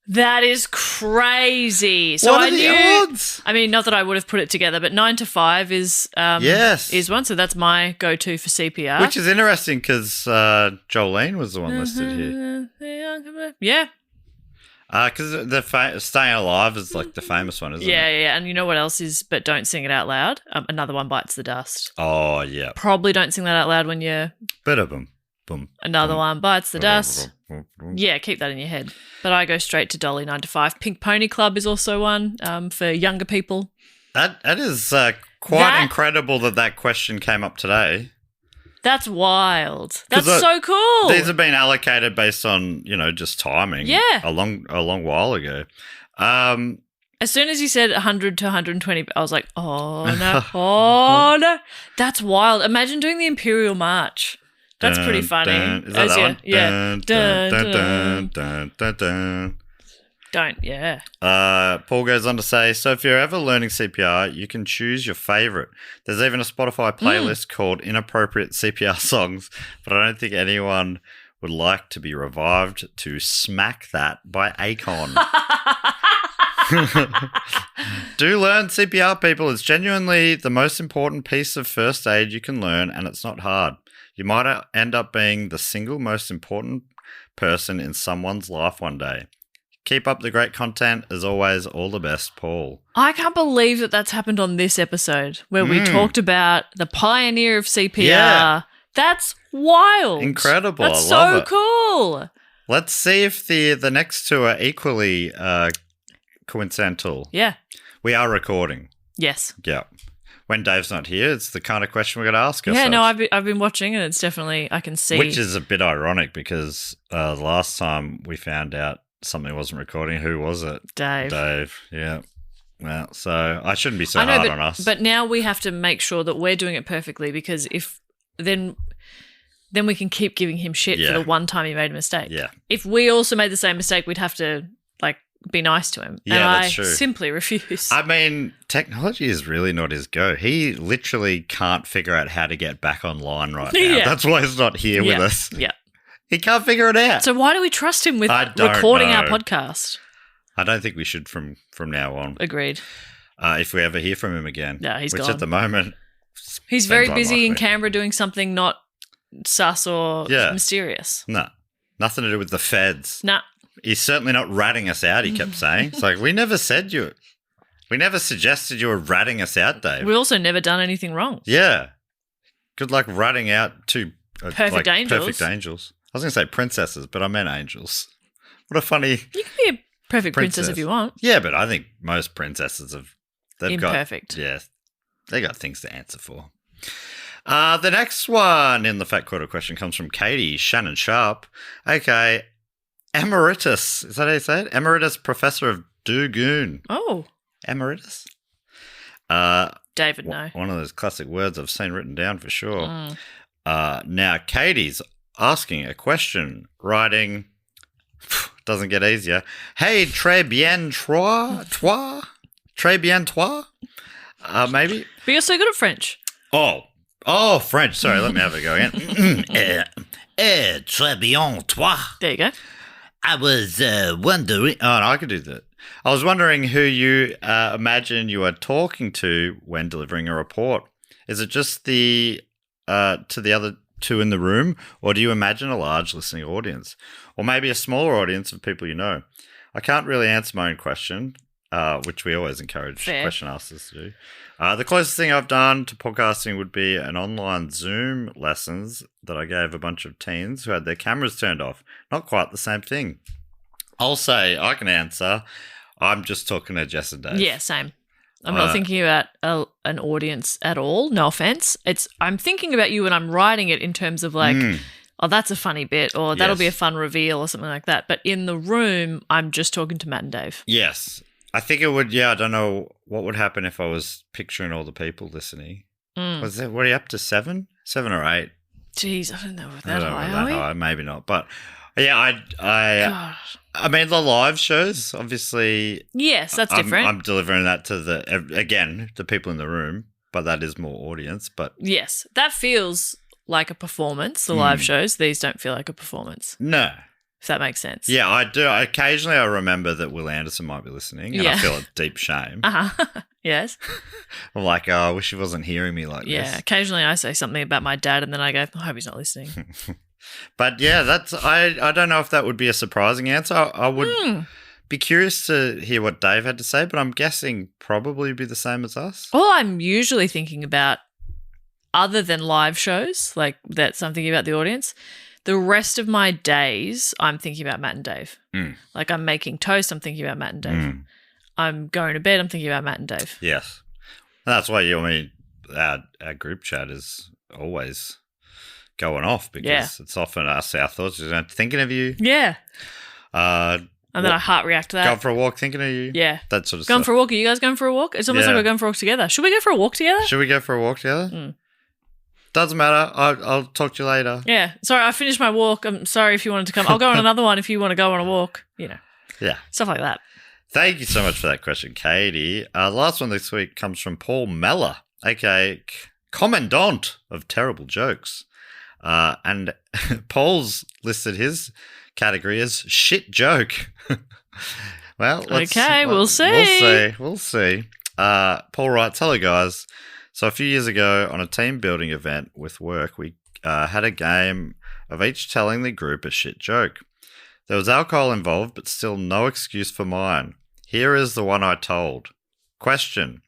That is crazy. So What I are the knew. odds? I mean, not that I would have put it together, but 9 to 5 is Yes. is one. So that's my go-to for CPR. Which is interesting because Jolene was the one listed here. Yeah. Because Staying Alive is like the famous one, isn't it? Yeah. And you know what else is? But don't sing it out loud. Another one bites the dust. Oh, yeah. Probably don't sing that out loud when you're. Boom. Another one bites the dust. Yeah, keep that in your head. But I go straight to Dolly 9 to 5. Pink Pony Club is also one for younger people. That is quite incredible that question came up today. That's wild. That's so cool. These have been allocated based on, just timing. Yeah. A long while ago. As soon as you said 100 to 120, I was like, oh, no. Oh, no. That's wild. Imagine doing the Imperial March. That's pretty funny. Is that one? Yeah. Dun. Don't, yeah. Paul goes on to say, so if you're ever learning CPR, you can choose your favourite. There's even a Spotify playlist called Inappropriate CPR Songs, but I don't think anyone would like to be revived to Smack That by Akon. Do learn CPR, people. It's genuinely the most important piece of first aid you can learn, and it's not hard. You might end up being the single most important person in someone's life one day. Keep up the great content. As always, all the best, Paul. I can't believe that that's happened on this episode where we talked about the pioneer of CPR. Yeah. That's wild. Incredible. That's I love so it. cool. Let's see if the next two are equally coincidental. Yeah. We are recording. Yes. Yeah. When Dave's not here, it's the kind of question we're going to ask ourselves. Yeah, no, I've been watching and it's definitely, I can see. Which is a bit ironic because the last time we found out something wasn't recording, who was it? Dave. Dave, yeah. Well, so I shouldn't be so hard on us. But now we have to make sure that we're doing it perfectly because if then we can keep giving him shit for the one time he made a mistake. Yeah. If we also made the same mistake, we'd have to be nice to him. Yeah, and that's I true. simply refuse. I mean, technology is really not his go. He literally can't figure out how to get back online right now. Yeah. That's why he's not here with us. Yeah. He can't figure it out. So why do we trust him with I don't recording know. our podcast? I don't think we should from now on. Agreed. If we ever hear from him again. Yeah, he's which gone. at the moment He's very seems busy in unlikely. Canberra doing something not sus or mysterious. No, nothing to do with the feds. Nah. He's certainly not ratting us out, he kept saying. It's like, we never suggested you were ratting us out, Dave. We've also never done anything wrong. Yeah. Good luck ratting out two Perfect angels. Perfect angels. I was going to say princesses, but I meant angels. What a funny... You can be a perfect princess if you want. Yeah, but I think most princesses they've Imperfect. got... Yeah, they got things to answer for. The next one in the Fat Quarter question comes from Katie Shannon Sharp. Okay, Emeritus. Is that how you say it? Emeritus Professor of Dugoon. Oh. Emeritus? David, no. One of those classic words I've seen written down for sure. Now, Katie's asking a question, writing, doesn't get easier. Hey, très bien toi? Très bien toi? Maybe? But you're so good at French. Oh, French. Sorry, let me have a go again. Très bien toi? There you go. I was wondering... Oh, no, I could do that. I was wondering who you imagine you are talking to when delivering a report. Is it just to the other two in the room, or do you imagine a large listening audience? Or maybe a smaller audience of people you know? I can't really answer my own question, which we always encourage question askers to do. The closest thing I've done to podcasting would be an online Zoom lessons that I gave a bunch of teens who had their cameras turned off. Not quite the same thing. I'll say I can answer. I'm just talking to Jess and Dave. Yeah, same. I'm not thinking about an audience at all. No offense. I'm thinking about you when I'm writing it in terms of oh, that's a funny bit, or that'll be a fun reveal or something like that. But in the room, I'm just talking to Matt and Dave. Yes. I think it would, I don't know what would happen if I was picturing all the people listening. What are you up to, 7? 7 or 8? Jeez, I don't know what that high, are we? Maybe not. But yeah, I mean, the live shows, obviously. Yes, that's different. I'm delivering that to the people in the room, but that is more audience. But yes, that feels like a performance. The live shows, these don't feel like a performance. No. If that makes sense. Yeah, I do. Occasionally I remember that Will Anderson might be listening, and I feel a deep shame. Yes. I'm like, oh, I wish he wasn't hearing me like this. Yeah, occasionally I say something about my dad and then I go, I hope he's not listening. But yeah, I don't know if that would be a surprising answer. I would be curious to hear what Dave had to say, but I'm guessing probably be the same as us. All I'm usually thinking about, other than live shows, like that's I'm thinking about the audience, the rest of my days, I'm thinking about Matt and Dave. Like I'm making toast, I'm thinking about Matt and Dave. I'm going to bed, I'm thinking about Matt and Dave. Yes. And that's why our group chat is always going off because it's often us, our thoughts, just thinking of you. Yeah. And then I heart react to that. Going for a walk, thinking of you. Yeah. That sort of Going stuff. for a walk. Are you guys going for a walk? It's almost like we're going for a walk together. Should we go for a walk together? Should we go for a walk together? Doesn't matter. I'll talk to you later. Yeah. Sorry, I finished my walk. I'm sorry if you wanted to come. I'll go on another one if you want to go on a walk. Yeah. Stuff like that. Thank you so much for that question, Katie. The last one this week comes from Paul Meller, aka Commandant of Terrible Jokes. And Paul's listed his category as shit joke. Well, we'll see. We'll see. Paul writes, hello, guys. So a few years ago on a team building event with work, we had a game of each telling the group a shit joke. There was alcohol involved, but still no excuse for mine. Here is the one I told. Question.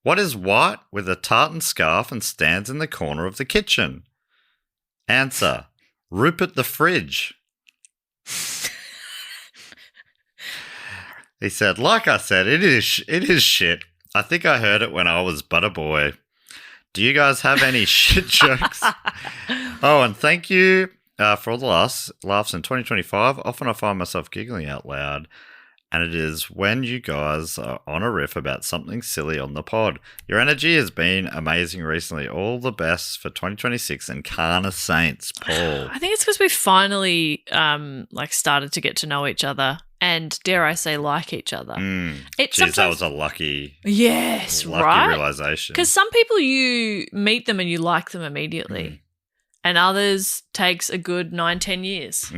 What is white with a tartan scarf and stands in the corner of the kitchen? Answer. Rupert the fridge. He said, like I said, it is shit. I think I heard it when I was but a boy. Do you guys have any shit jokes? Oh, and thank you for all the laughs in 2025. Often I find myself giggling out loud, and it is when you guys are on a riff about something silly on the pod. Your energy has been amazing recently. All the best for 2026 and Carna Saints, Paul. I think it's because we finally started to get to know each other and, dare I say, like each other. Jeez, that was a lucky right? realization. Because some people you meet them and you like them immediately, and others takes a good 9-10 years.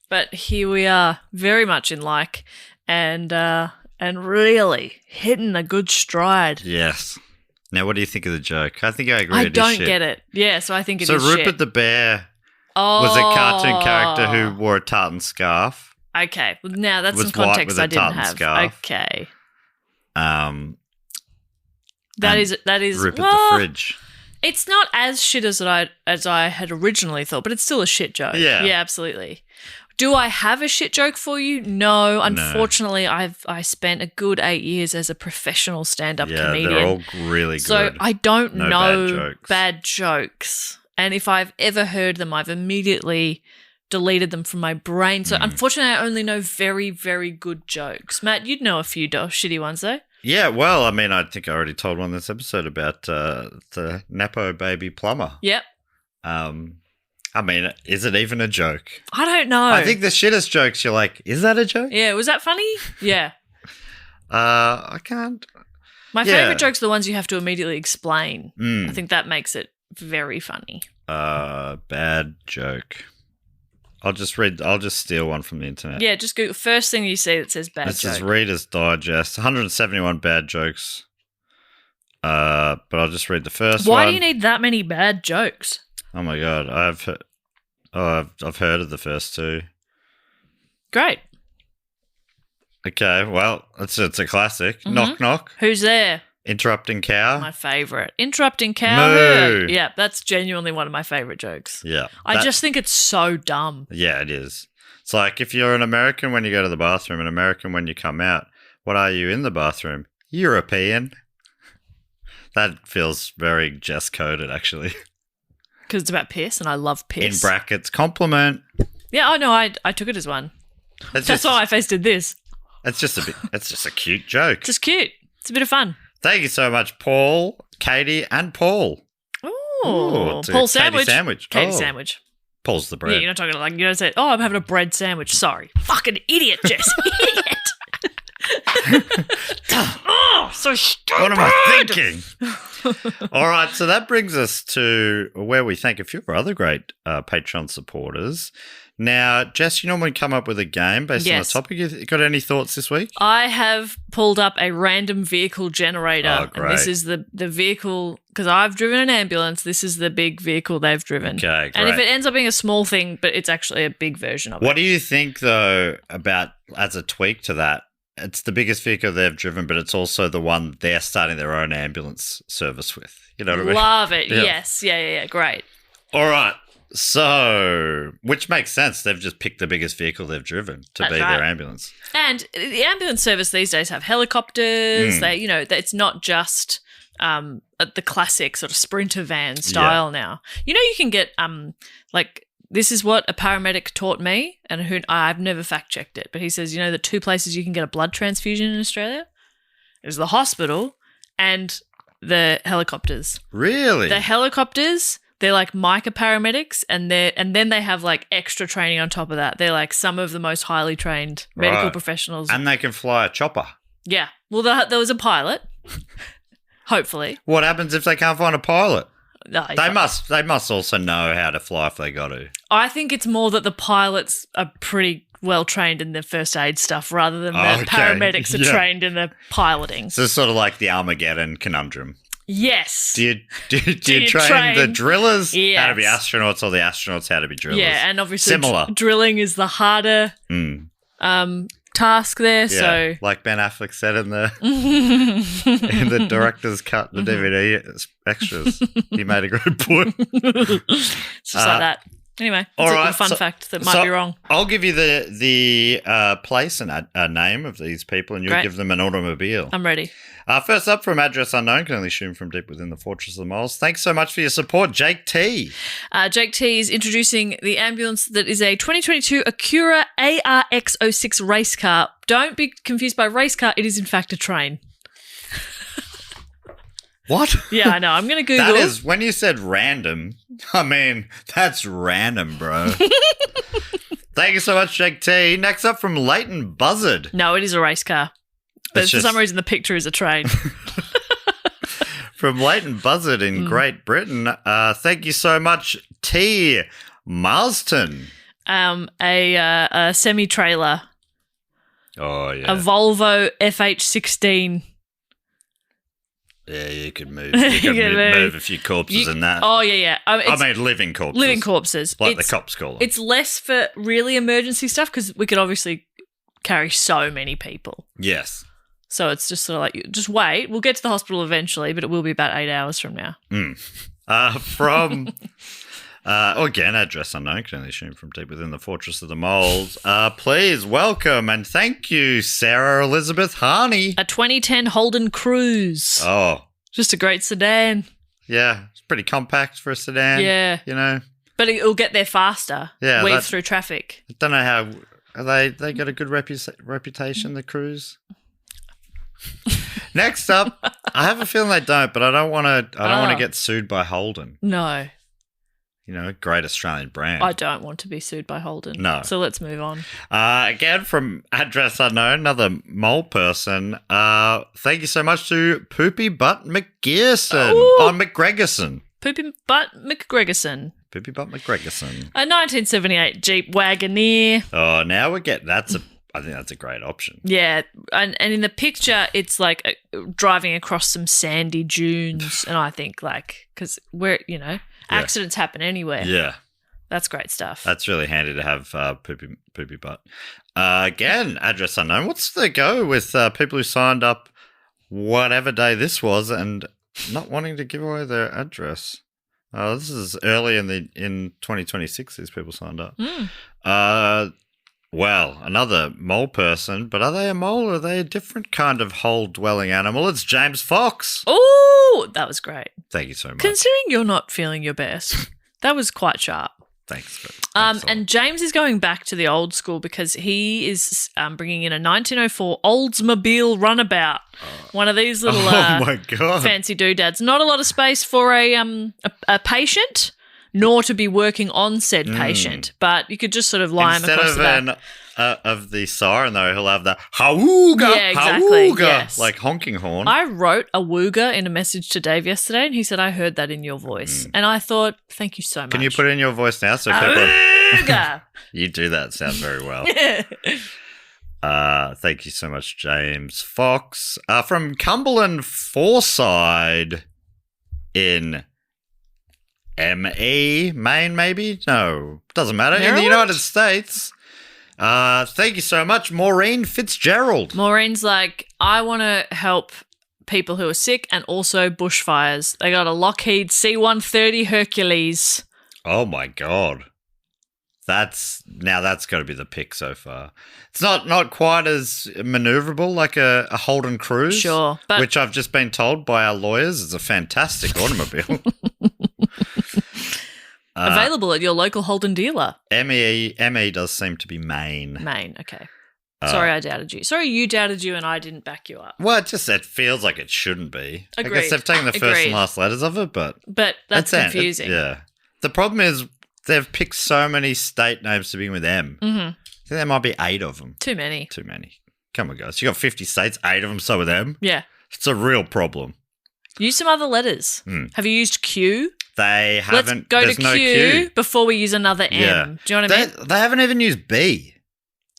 But here we are, very much in like, and really hitting a good stride. Yes. Now, what do you think of the joke? I think I agree. I don't get it. Yeah, so I think it is So Rupert shit. the bear was a cartoon character who wore a tartan scarf. Okay, well, now that's Was some white context with a I didn't tartan have. scarf. Okay, That is Rupert well, the fridge. It's not as shit as I had originally thought, but it's still a shit joke. Yeah. Yeah, absolutely. Do I have a shit joke for you? No. Unfortunately, I spent a good 8 years as a professional stand-up comedian. They're all really good. So I don't No know bad jokes. And if I've ever heard them, I've immediately deleted them from my brain. So unfortunately, I only know very, very good jokes. Matt, you'd know a few shitty ones though. Yeah, well, I mean, I think I already told one this episode about the Nepo baby plumber. Yep. I mean, is it even a joke? I don't know. I think the shittest jokes, you're like, is that a joke? Yeah, was that funny? Yeah. I can't. My favourite jokes are the ones you have to immediately explain. I think that makes it very funny. Bad joke. I'll just steal one from the internet. Yeah, just Google first thing you see that says bad This joke. is Reader's Digest. 171 bad jokes. But I'll just read the first one. Why do you need that many bad jokes? Oh my god, I've heard of the first two. Great. Okay, well, it's a classic. Knock knock. Who's there? Interrupting cow. My favourite. Interrupting cow. Moo. Yeah, that's genuinely one of my favourite jokes. Yeah. I just think it's so dumb. Yeah, it is. It's like if you're an American when you go to the bathroom, an American when you come out, what are you in the bathroom? European. That feels very just coded, actually. Because it's about piss and I love piss. In brackets, compliment. Yeah, I know. I took it as one. That's why my face did this. It's just a cute joke. Just cute. It's a bit of fun. Thank you so much, Paul, Katie, and Paul. Oh, it's a Paul Katie sandwich. sandwich. Katie Oh. sandwich. Paul's the bread. Yeah, you're not talking like you don't say, "Oh, I'm having a bread sandwich." Sorry, fucking idiot, Jess, idiot. Oh, so stupid. What am I thinking? All right, so that brings us to where we thank a few of our other great Patreon supporters. Now, Jess, you normally come up with a game based on a topic. You got any thoughts this week? I have pulled up a random vehicle generator. Oh, great. And this is the vehicle, because I've driven an ambulance, this is the big vehicle they've driven. Okay, great. And if it ends up being a small thing, but it's actually a big version of it. What do you think, though, about as a tweak to that? It's the biggest vehicle they've driven, but it's also the one they're starting their own ambulance service with. You know what I mean? Love it. Yeah. Yes. Yeah. Great. All right. So, which makes sense. They've just picked the biggest vehicle they've driven to be their ambulance. And the ambulance service these days have helicopters. They, it's not just the classic sort of sprinter van style now. You know, you can get this is what a paramedic taught me, and who I've never fact checked it, but he says, the two places you can get a blood transfusion in Australia is the hospital and the helicopters. Really? The helicopters, they're like micro paramedics, and then they have like extra training on top of that. They're like some of the most highly trained medical professionals. And they can fly a chopper. Yeah. Well, there was a pilot. Hopefully. What happens if they can't find a pilot? No, They must also know how to fly if they got to. I think it's more that the pilots are pretty well trained in the first aid stuff rather than the Okay. paramedics are Yeah. trained in the piloting. So it's sort of like the Armageddon conundrum. Yes. Do you you train the train- drillers how to be Yes. astronauts, or the astronauts how to be drillers? Yeah, and obviously Similar. drilling is the harder task there. Yeah, So like Ben Affleck said in the director's cut, the DVD extras, he made a good point. it's just like that. Anyway, all it's a right, little fun so- fact that might be wrong. I'll give you the place and a name of these people, and you'll Great. give them an automobile. I'm ready. First up, from address unknown, can only assume from deep within the Fortress of the Moles. Thanks so much for your support, Jake T. Jake T is introducing the ambulance that is a 2022 Acura ARX06 race car. Don't be confused by race car. It is, in fact, a train. What? Yeah, I know. I'm going to Google. That is, when you said random, I mean, that's random, bro. Thank you so much, Jake T. Next up, from Leighton Buzzard. No, it is a race car. But It's for just- some reason, the picture is a train. From Leighton Buzzard in Great Britain. Thank you so much, T. Marston. A semi-trailer. Oh, yeah. A Volvo FH16. Yeah, you could move. You could move a few corpses in that. Oh, yeah. I mean, living corpses. living corpses. Like the cops call them. It's less for really emergency stuff because we could obviously carry so many people. Yes. So it's just sort of like, just wait. We'll get to the hospital eventually, but it will be about 8 hours from now. From, again, address unknown, can only assume from deep within the Fortress of the Moles. Please welcome and thank you, Sarah Elizabeth Harney. A 2010 Holden Cruise. Oh, Just a great sedan. yeah. It's pretty compact for a sedan. Yeah. You know, But it'll get there faster. Yeah, Weave that- through traffic. I don't know how. They got a good reputation, the cruise. Next up, I have a feeling they don't, but I don't want to. I don't want to get sued by Holden. No, You know, great Australian brand. I don't want to be sued by Holden. No. So let's move on. Again, from address unknown, another mole person. Thank you so much to Poopy Butt McGearson. Ooh. Oh, McGregorson. Poopy Butt McGregorson. Poopy Butt McGregorson. A 1978 Jeep Wagoneer. Oh, now we get I think that's a great option. Yeah, and in the picture, it's like driving across some sandy dunes, and I think like because accidents happen anywhere. Yeah. That's great stuff. That's really handy to have poopy butt. Again, address unknown. What's the go with people who signed up whatever day this was and not wanting to give away their address? This is early in 2026. These people signed up. Well, another mole person, but are they a mole or are they a different kind of hole-dwelling animal? It's James Fox. Oh, that was great. Thank you so much. Considering you're not feeling your best, that was quite sharp. Thanks. Thanks a lot. And James is going back to the old school because he is bringing in a 1904 Oldsmobile runabout. One of these little oh my God. fancy doodads. Not a lot of space for a patient, nor to be working on said patient. But you could just sort of lie him Instead across of the back. of the siren, though, he'll have the hawooga, Yeah, exactly, hawooga, yes. like honking horn. I wrote a wooga in a message to Dave yesterday, and he said, I heard that in your voice. And I thought, thank you so much. Can you put it in your voice now so people... Awooga! You do that. Sounds very well. Thank you so much, James Fox. From Cumberland Foreside in ME, Maine, maybe? No, doesn't matter. In the Maryland? United States. Thank you so much, Maureen Fitzgerald. Maureen's like, I want to help people who are sick and also bushfires. They got a Lockheed C-130 Hercules. Oh my God. That's got to be the pick so far. It's not quite as maneuverable like a Holden Cruise. Sure, but- which I've just been told by our lawyers is a fantastic automobile. Available at your local Holden dealer. ME does seem to be Maine. Maine, okay. Sorry I doubted you. Sorry you doubted you and I didn't back you up. Well, it feels like it shouldn't be. I Agreed. guess they've taken the first Agreed. and last letters of it, but that's it. confusing. Yeah. The problem is they've picked so many state names to begin with M. Mm-hmm. I think there might be 8 of them. Too many. Too many. Come on, guys. You got 50 states, 8 of them, so with M. Yeah. It's a real problem. Use some other letters. Have you used Q? They Let's haven't. go there's to no Q before we use another M. Yeah. Do you know what I mean? They haven't even used B.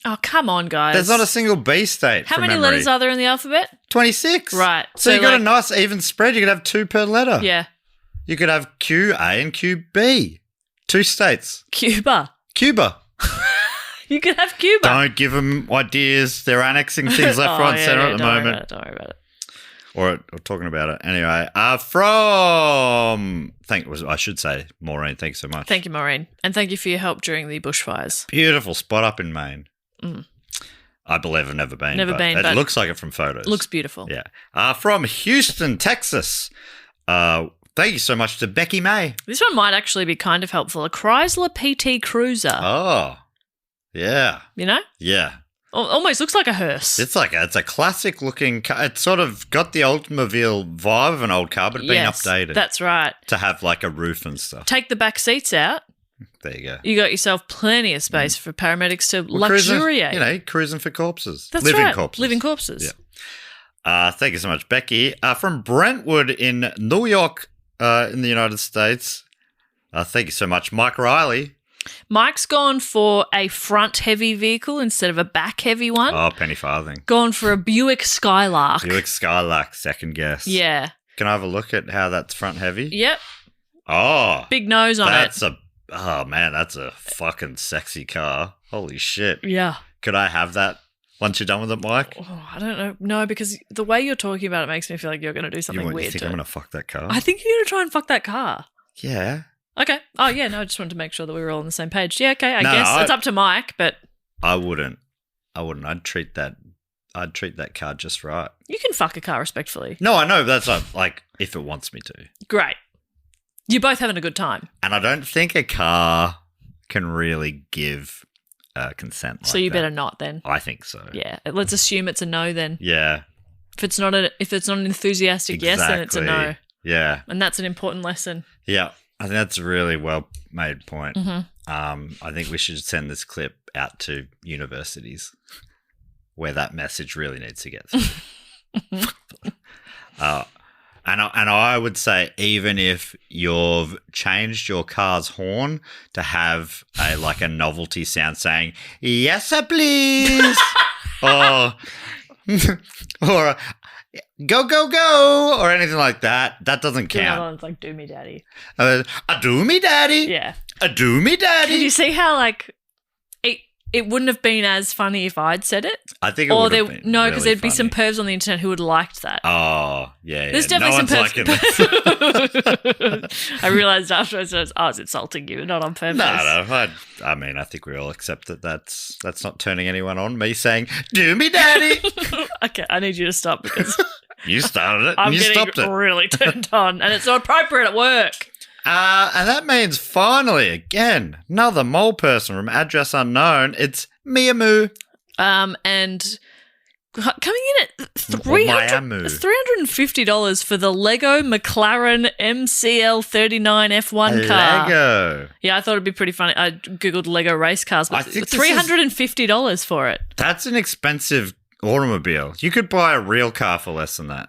Oh, come on, guys. There's not a single B state. How from many memory. letters are there in the alphabet? 26. Right. So you got a nice even spread. You could have 2 per letter. Yeah. You could have QA and QB. 2 states. Cuba. Cuba. You could have Cuba. Don't give them ideas. They're annexing things left, right, and centre at the moment. Don't worry about it. Or talking about it. Anyway, I should say, Maureen, thanks so much. Thank you, Maureen. And thank you for your help during the bushfires. Beautiful spot up in Maine. Mm. I believe I've never been. Never been, It but looks like it from photos. looks beautiful. Yeah. From Houston, Texas. Thank you so much to Becky May. This one might actually be kind of helpful. A Chrysler PT Cruiser. Oh, yeah. You know? Yeah. Almost looks like a hearse. It's a classic looking car. It's sort of got the Oldsmobile vibe of an old car, but it's been updated. That's right. To have like a roof and stuff. Take the back seats out. There you go. You got yourself plenty of space for paramedics to luxuriate. Cruising for corpses. That's Living right. corpses. Living corpses. Yeah. Thank you so much, Becky. From Brentwood in New York, in the United States. Thank you so much, Mike Riley. Mike's gone for a front-heavy vehicle instead of a back-heavy one. Oh, penny farthing. Gone for a Buick Skylark. Buick Skylark, second guess. Yeah. Can I have a look at how that's front heavy? Yep. Oh. Big nose on it. Oh, man, that's a fucking sexy car. Holy shit. Yeah. Could I have that once you're done with it, Mike? Oh, I don't know. No, because the way you're talking about it makes me feel like you're going to do something You weird think to I'm it. going to fuck that car? I think you're going to try and fuck that car. Yeah. Okay. Oh, yeah, no, I just wanted to make sure that we were all on the same page. Yeah, okay, I No, guess. It's up to Mike, but I wouldn't. I'd treat that car just right. you can fuck a car respectfully. No, I know. That's like if it wants me to. Great. You're both having a good time. And I don't think a car can really give consent like So you that. better not then. I think so. Yeah. Let's assume it's a no then. Yeah. If it's not an enthusiastic yes, then it's a no. Exactly. Yeah. And that's an important lesson. Yeah. I think that's a really well made point. Mhm. I think we should send this clip out to universities where that message really needs to get through. And I would say even if you've changed your car's horn to have a novelty sound saying, yes, sir, please, or go, go, go, or anything like that, that doesn't The other count. one's like, do me, daddy. A do me, daddy. Yeah. A do me, daddy. Did you see how, it wouldn't have been as funny if I'd said it? I think it would have been No, because really there'd be some funny. pervs on the internet who would have liked that. Oh, yeah. There's no definitely one's some liking this. pervs. I realised afterwards I was insulting you, not on purpose. No. I mean, I think we all accept that that's not turning anyone on. Me saying, do me, daddy. Okay, I need you to stop because You started it I'm and you getting stopped it. really turned on and it's not appropriate at work. And that means finally, again, another mole person from address unknown. It's Miamu. And coming in at Miamu. $350 for the Lego McLaren MCL39 F1 car. Lego. Yeah, I thought it'd be pretty funny. I googled Lego race cars, I but think this $350 for it. That's an expensive automobile. You could buy a real car for less than that.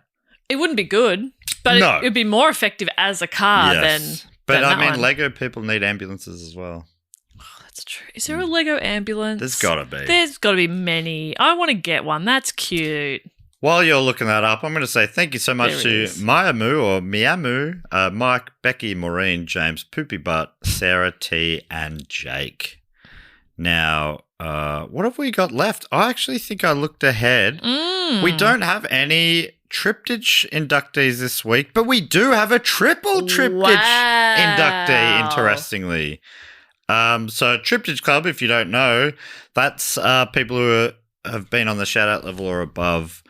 It wouldn't be good, but No. it'd be more effective as a car Yes. than. But than I that mean, one. Lego people need ambulances as well. That's true. Is there a Lego ambulance? There's gotta be. There's got to be many. I want to get one. That's cute. While you're looking that up, I'm going to say thank you so much There it to is. Miamu or Miamu, Mike, Becky, Maureen, James, Poopy Butt, Sarah T, and Jake. Now, what have we got left? I actually think I looked ahead. We don't have any triptych inductees this week, but we do have a triple triptych inductee, interestingly. So Triptych Club, if you don't know, that's people who have been on the shout-out level or above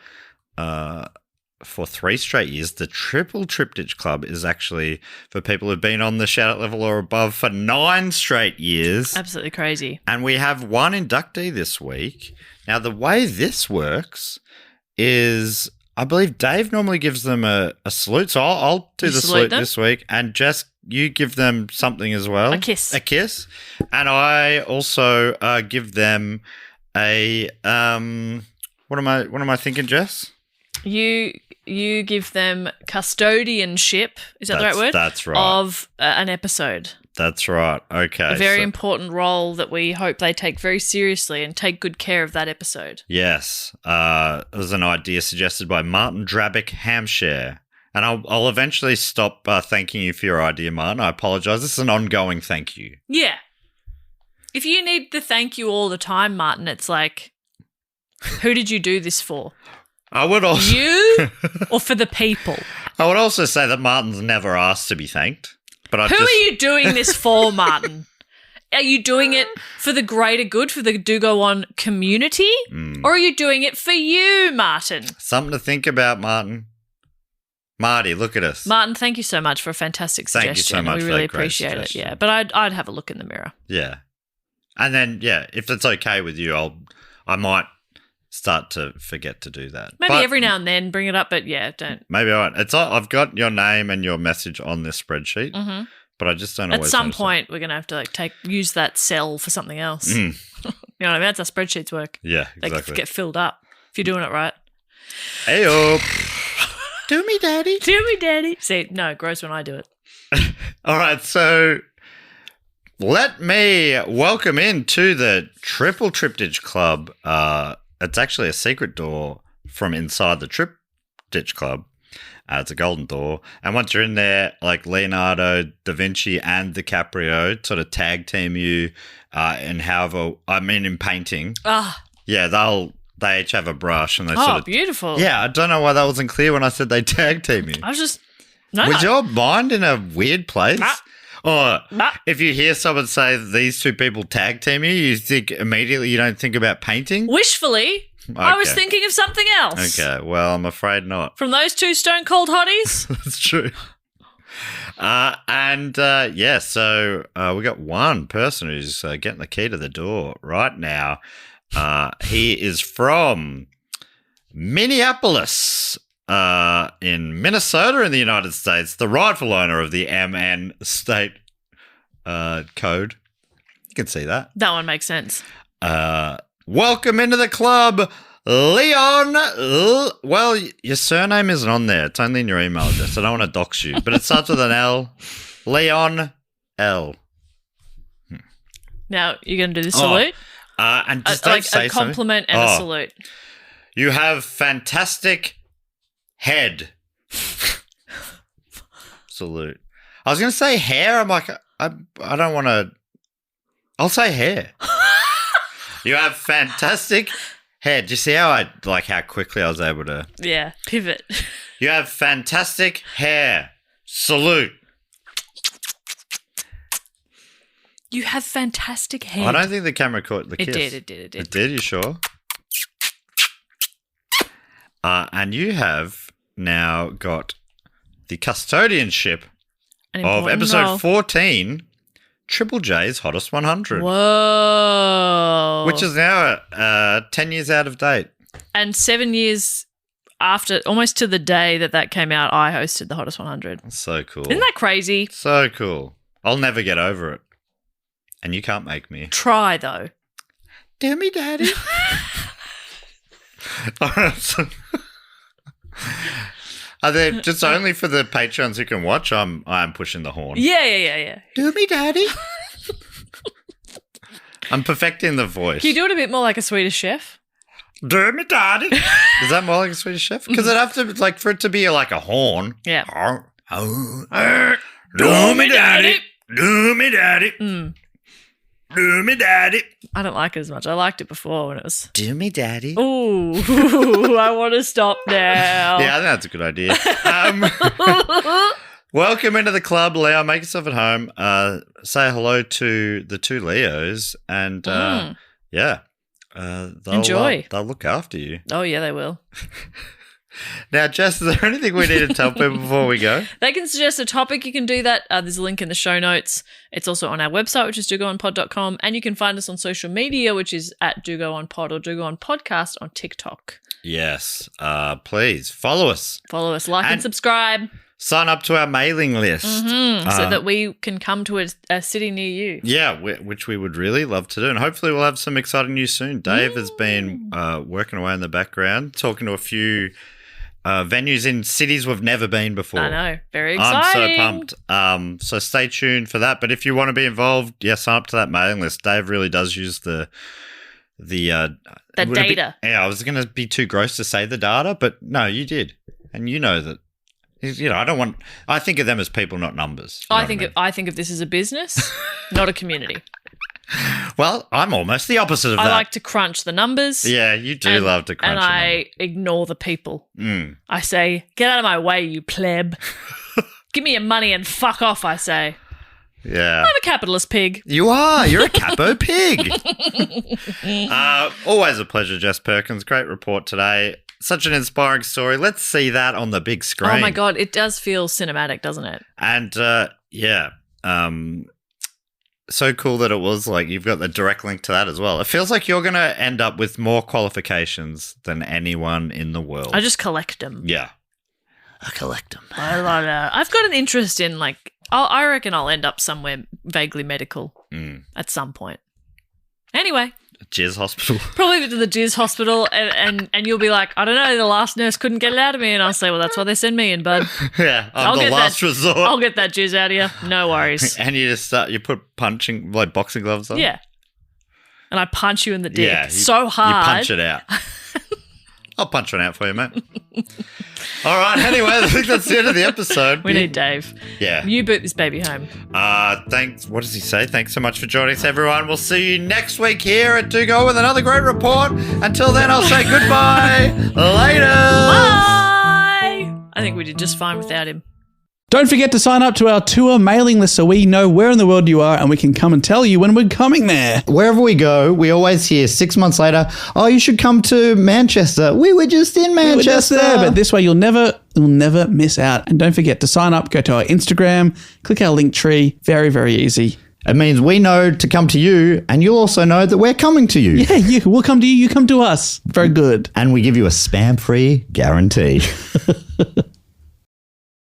for 3 straight years. The Triple Triptych Club is actually for people who've been on the shout-out level or above for 9 straight years. Absolutely crazy. And we have 1 inductee this week. Now, the way this works is I believe Dave normally gives them a salute. So I'll do the salute them? this week. And Jess, you give them something as well. A kiss. A kiss. And I also give them a what am I thinking, Jess? You give them custodianship. Is that the right word? That's right. Of an episode. That's right. Okay. A very important role that we hope they take very seriously and take good care of that episode. Yes. It was an idea suggested by Martin Drabick Hampshire. And I'll eventually stop thanking you for your idea, Martin. I apologise. This is an ongoing thank you. Yeah. If you need the thank you all the time, Martin, it's like, who did you do this for? I would also You or for the people? I would also say that Martin's never asked to be thanked. But Who are you doing this for, Martin? Are you doing it for the greater good, for the Do Go On community? Or are you doing it for you, Martin? Something to think about, Martin. Marty, look at us. Martin, thank you so much for a fantastic suggestion. Thank you so much We for really that great appreciate it. suggestion. Yeah, but I'd have a look in the mirror. Yeah. And then, if it's okay with you, I might start to forget to do that. Maybe every now and then bring it up, but yeah, don't. Maybe I won't. I've got your name and your message on this spreadsheet, but I just don't always At some notice it. point, we're going to have to use that cell for something else. You know what I mean? That's how spreadsheets work. Yeah, They exactly. get filled up if you're doing it right. Hey-o. Do me, daddy. Do me, daddy. See, no, gross when I do it. All right, so let me welcome into the Triple Triptych Club. It's actually a secret door from inside the Triptych Club. It's a golden door. And once you're in there, like Leonardo, Da Vinci, and DiCaprio sort of tag team you in in painting. Ah, Yeah, they each have a brush and they oh, sort of... beautiful. Yeah, I don't know why that wasn't clear when I said they tag team you. I was just... No. Was your mind in a weird place? Nah. Or Nah. if you hear someone say these two people tag team you, you think immediately you don't think about painting? Wishfully, I was Okay. thinking of something else. Okay, well, I'm afraid not. From those two stone cold hotties? That's true. So we got one person who's getting the key to the door right now. He is from Minneapolis, in Minnesota in the United States, the rightful owner of the MN state code. You can see that. That one makes sense. Welcome into the club, Leon. Well, your surname isn't on there. It's only in your email address. I don't want to dox you, but it starts with an L. Leon L. Now, you're going to do the salute? And just don't say a compliment something. and a salute. You have fantastic head. Salute. I was going to say hair. I'm like, I don't want to. I'll say hair. You have fantastic head. Do you see how how quickly I was able to? Yeah, pivot. You have fantastic hair. Salute. You have fantastic hair. I don't think the camera caught the kiss. It did. It did, you sure? And you have now got the custodianship An of important episode role. 14, Triple J's Hottest 100. Whoa. Which is now 10 years out of date. And 7 years after, almost to the day that came out, I hosted the Hottest 100. That's so cool. Isn't that crazy? So cool. I'll never get over it. And you can't make me. Try, though. Do me, daddy. All right, so are they just only for the Patreons who can watch? I'm pushing the horn. Yeah. Do me, daddy. I'm perfecting the voice. Can you do it a bit more like a Swedish chef? Do me, daddy. Is that more like a Swedish chef? Because it'd have to for it to be like a horn. Yeah. Do me, daddy. Do me, daddy. Do me, daddy. I don't like it as much. I liked it before when it was... Do me, daddy. Ooh, I want to stop now. Yeah, I think that's a good idea. Welcome into the club, Leo. Make yourself at home. Say hello to the two Leos, and they'll, Enjoy. They'll look after you. Oh, yeah, they will. Now, Jess, is there anything we need to tell people before we go? They can suggest a topic. You can do that. There's a link in the show notes. It's also on our website, which is dogoonpod.com. And you can find us on social media, which is at dogoonpod or dogoonpodcast on TikTok. Yes. Please follow us. Follow us, like and And- subscribe Sign up to our mailing list. so that we can come to a city near you. Yeah, which we would really love to do. And hopefully we'll have some exciting news soon. Dave has been working away in the background, talking to a few venues in cities we've never been before. I know. Very exciting. I'm so pumped. So stay tuned for that. But if you want to be involved, sign up to that mailing list. Dave really does use the data. I was going to be too gross to say the data, but no, you did. And you know that, I think of them as people, not numbers. I think of this as a business, not a community. Well, I'm almost the opposite of that. I like to crunch the numbers. Yeah, you do love to crunch and them. I ignore the people. I say, get out of my way, you pleb. Give me your money and fuck off, I say. Yeah. I'm a capitalist pig. You are. You're a capo pig. Always a pleasure, Jess Perkins. Great report today. Such an inspiring story. Let's see that on the big screen. Oh, my God. It does feel cinematic, doesn't it? And, so cool that it was like you've got the direct link to that as well. It feels like you're going to end up with more qualifications than anyone in the world. I just collect them. Yeah. I collect them. I've got an interest in, like, I reckon I'll end up somewhere vaguely medical at some point. Anyway. Jizz hospital. Probably to the Jizz hospital, and you'll be like, I don't know, the last nurse couldn't get it out of me, and I'll say, well, that's why they send me in, bud. Yeah, I'm the last resort. I'll get that jizz out of you. No worries. And you just you put punching, like boxing gloves on? Yeah. And I punch you in the dick so hard. You punch it out. I'll punch one out for you, mate. All right, anyway, I think that's the end of the episode. We need Dave. Yeah. You boot this baby home. Thanks. What does he say? Thanks so much for joining us, everyone. We'll see you next week here at Do Go with another great report. Until then, I'll say goodbye. Later. Bye. I think we did just fine without him. Don't forget to sign up to our tour mailing list so we know where in the world you are and we can come and tell you when we're coming there. Wherever we go, we always hear 6 months later, oh, you should come to Manchester. We were just in Manchester. We were just there, but this way you'll never miss out. And don't forget to sign up, go to our Instagram, click our link tree. Very, very easy. It means we know to come to you, and you'll also know that we're coming to you. Yeah, we'll come to you, you come to us. Very good. And we give you a spam-free guarantee.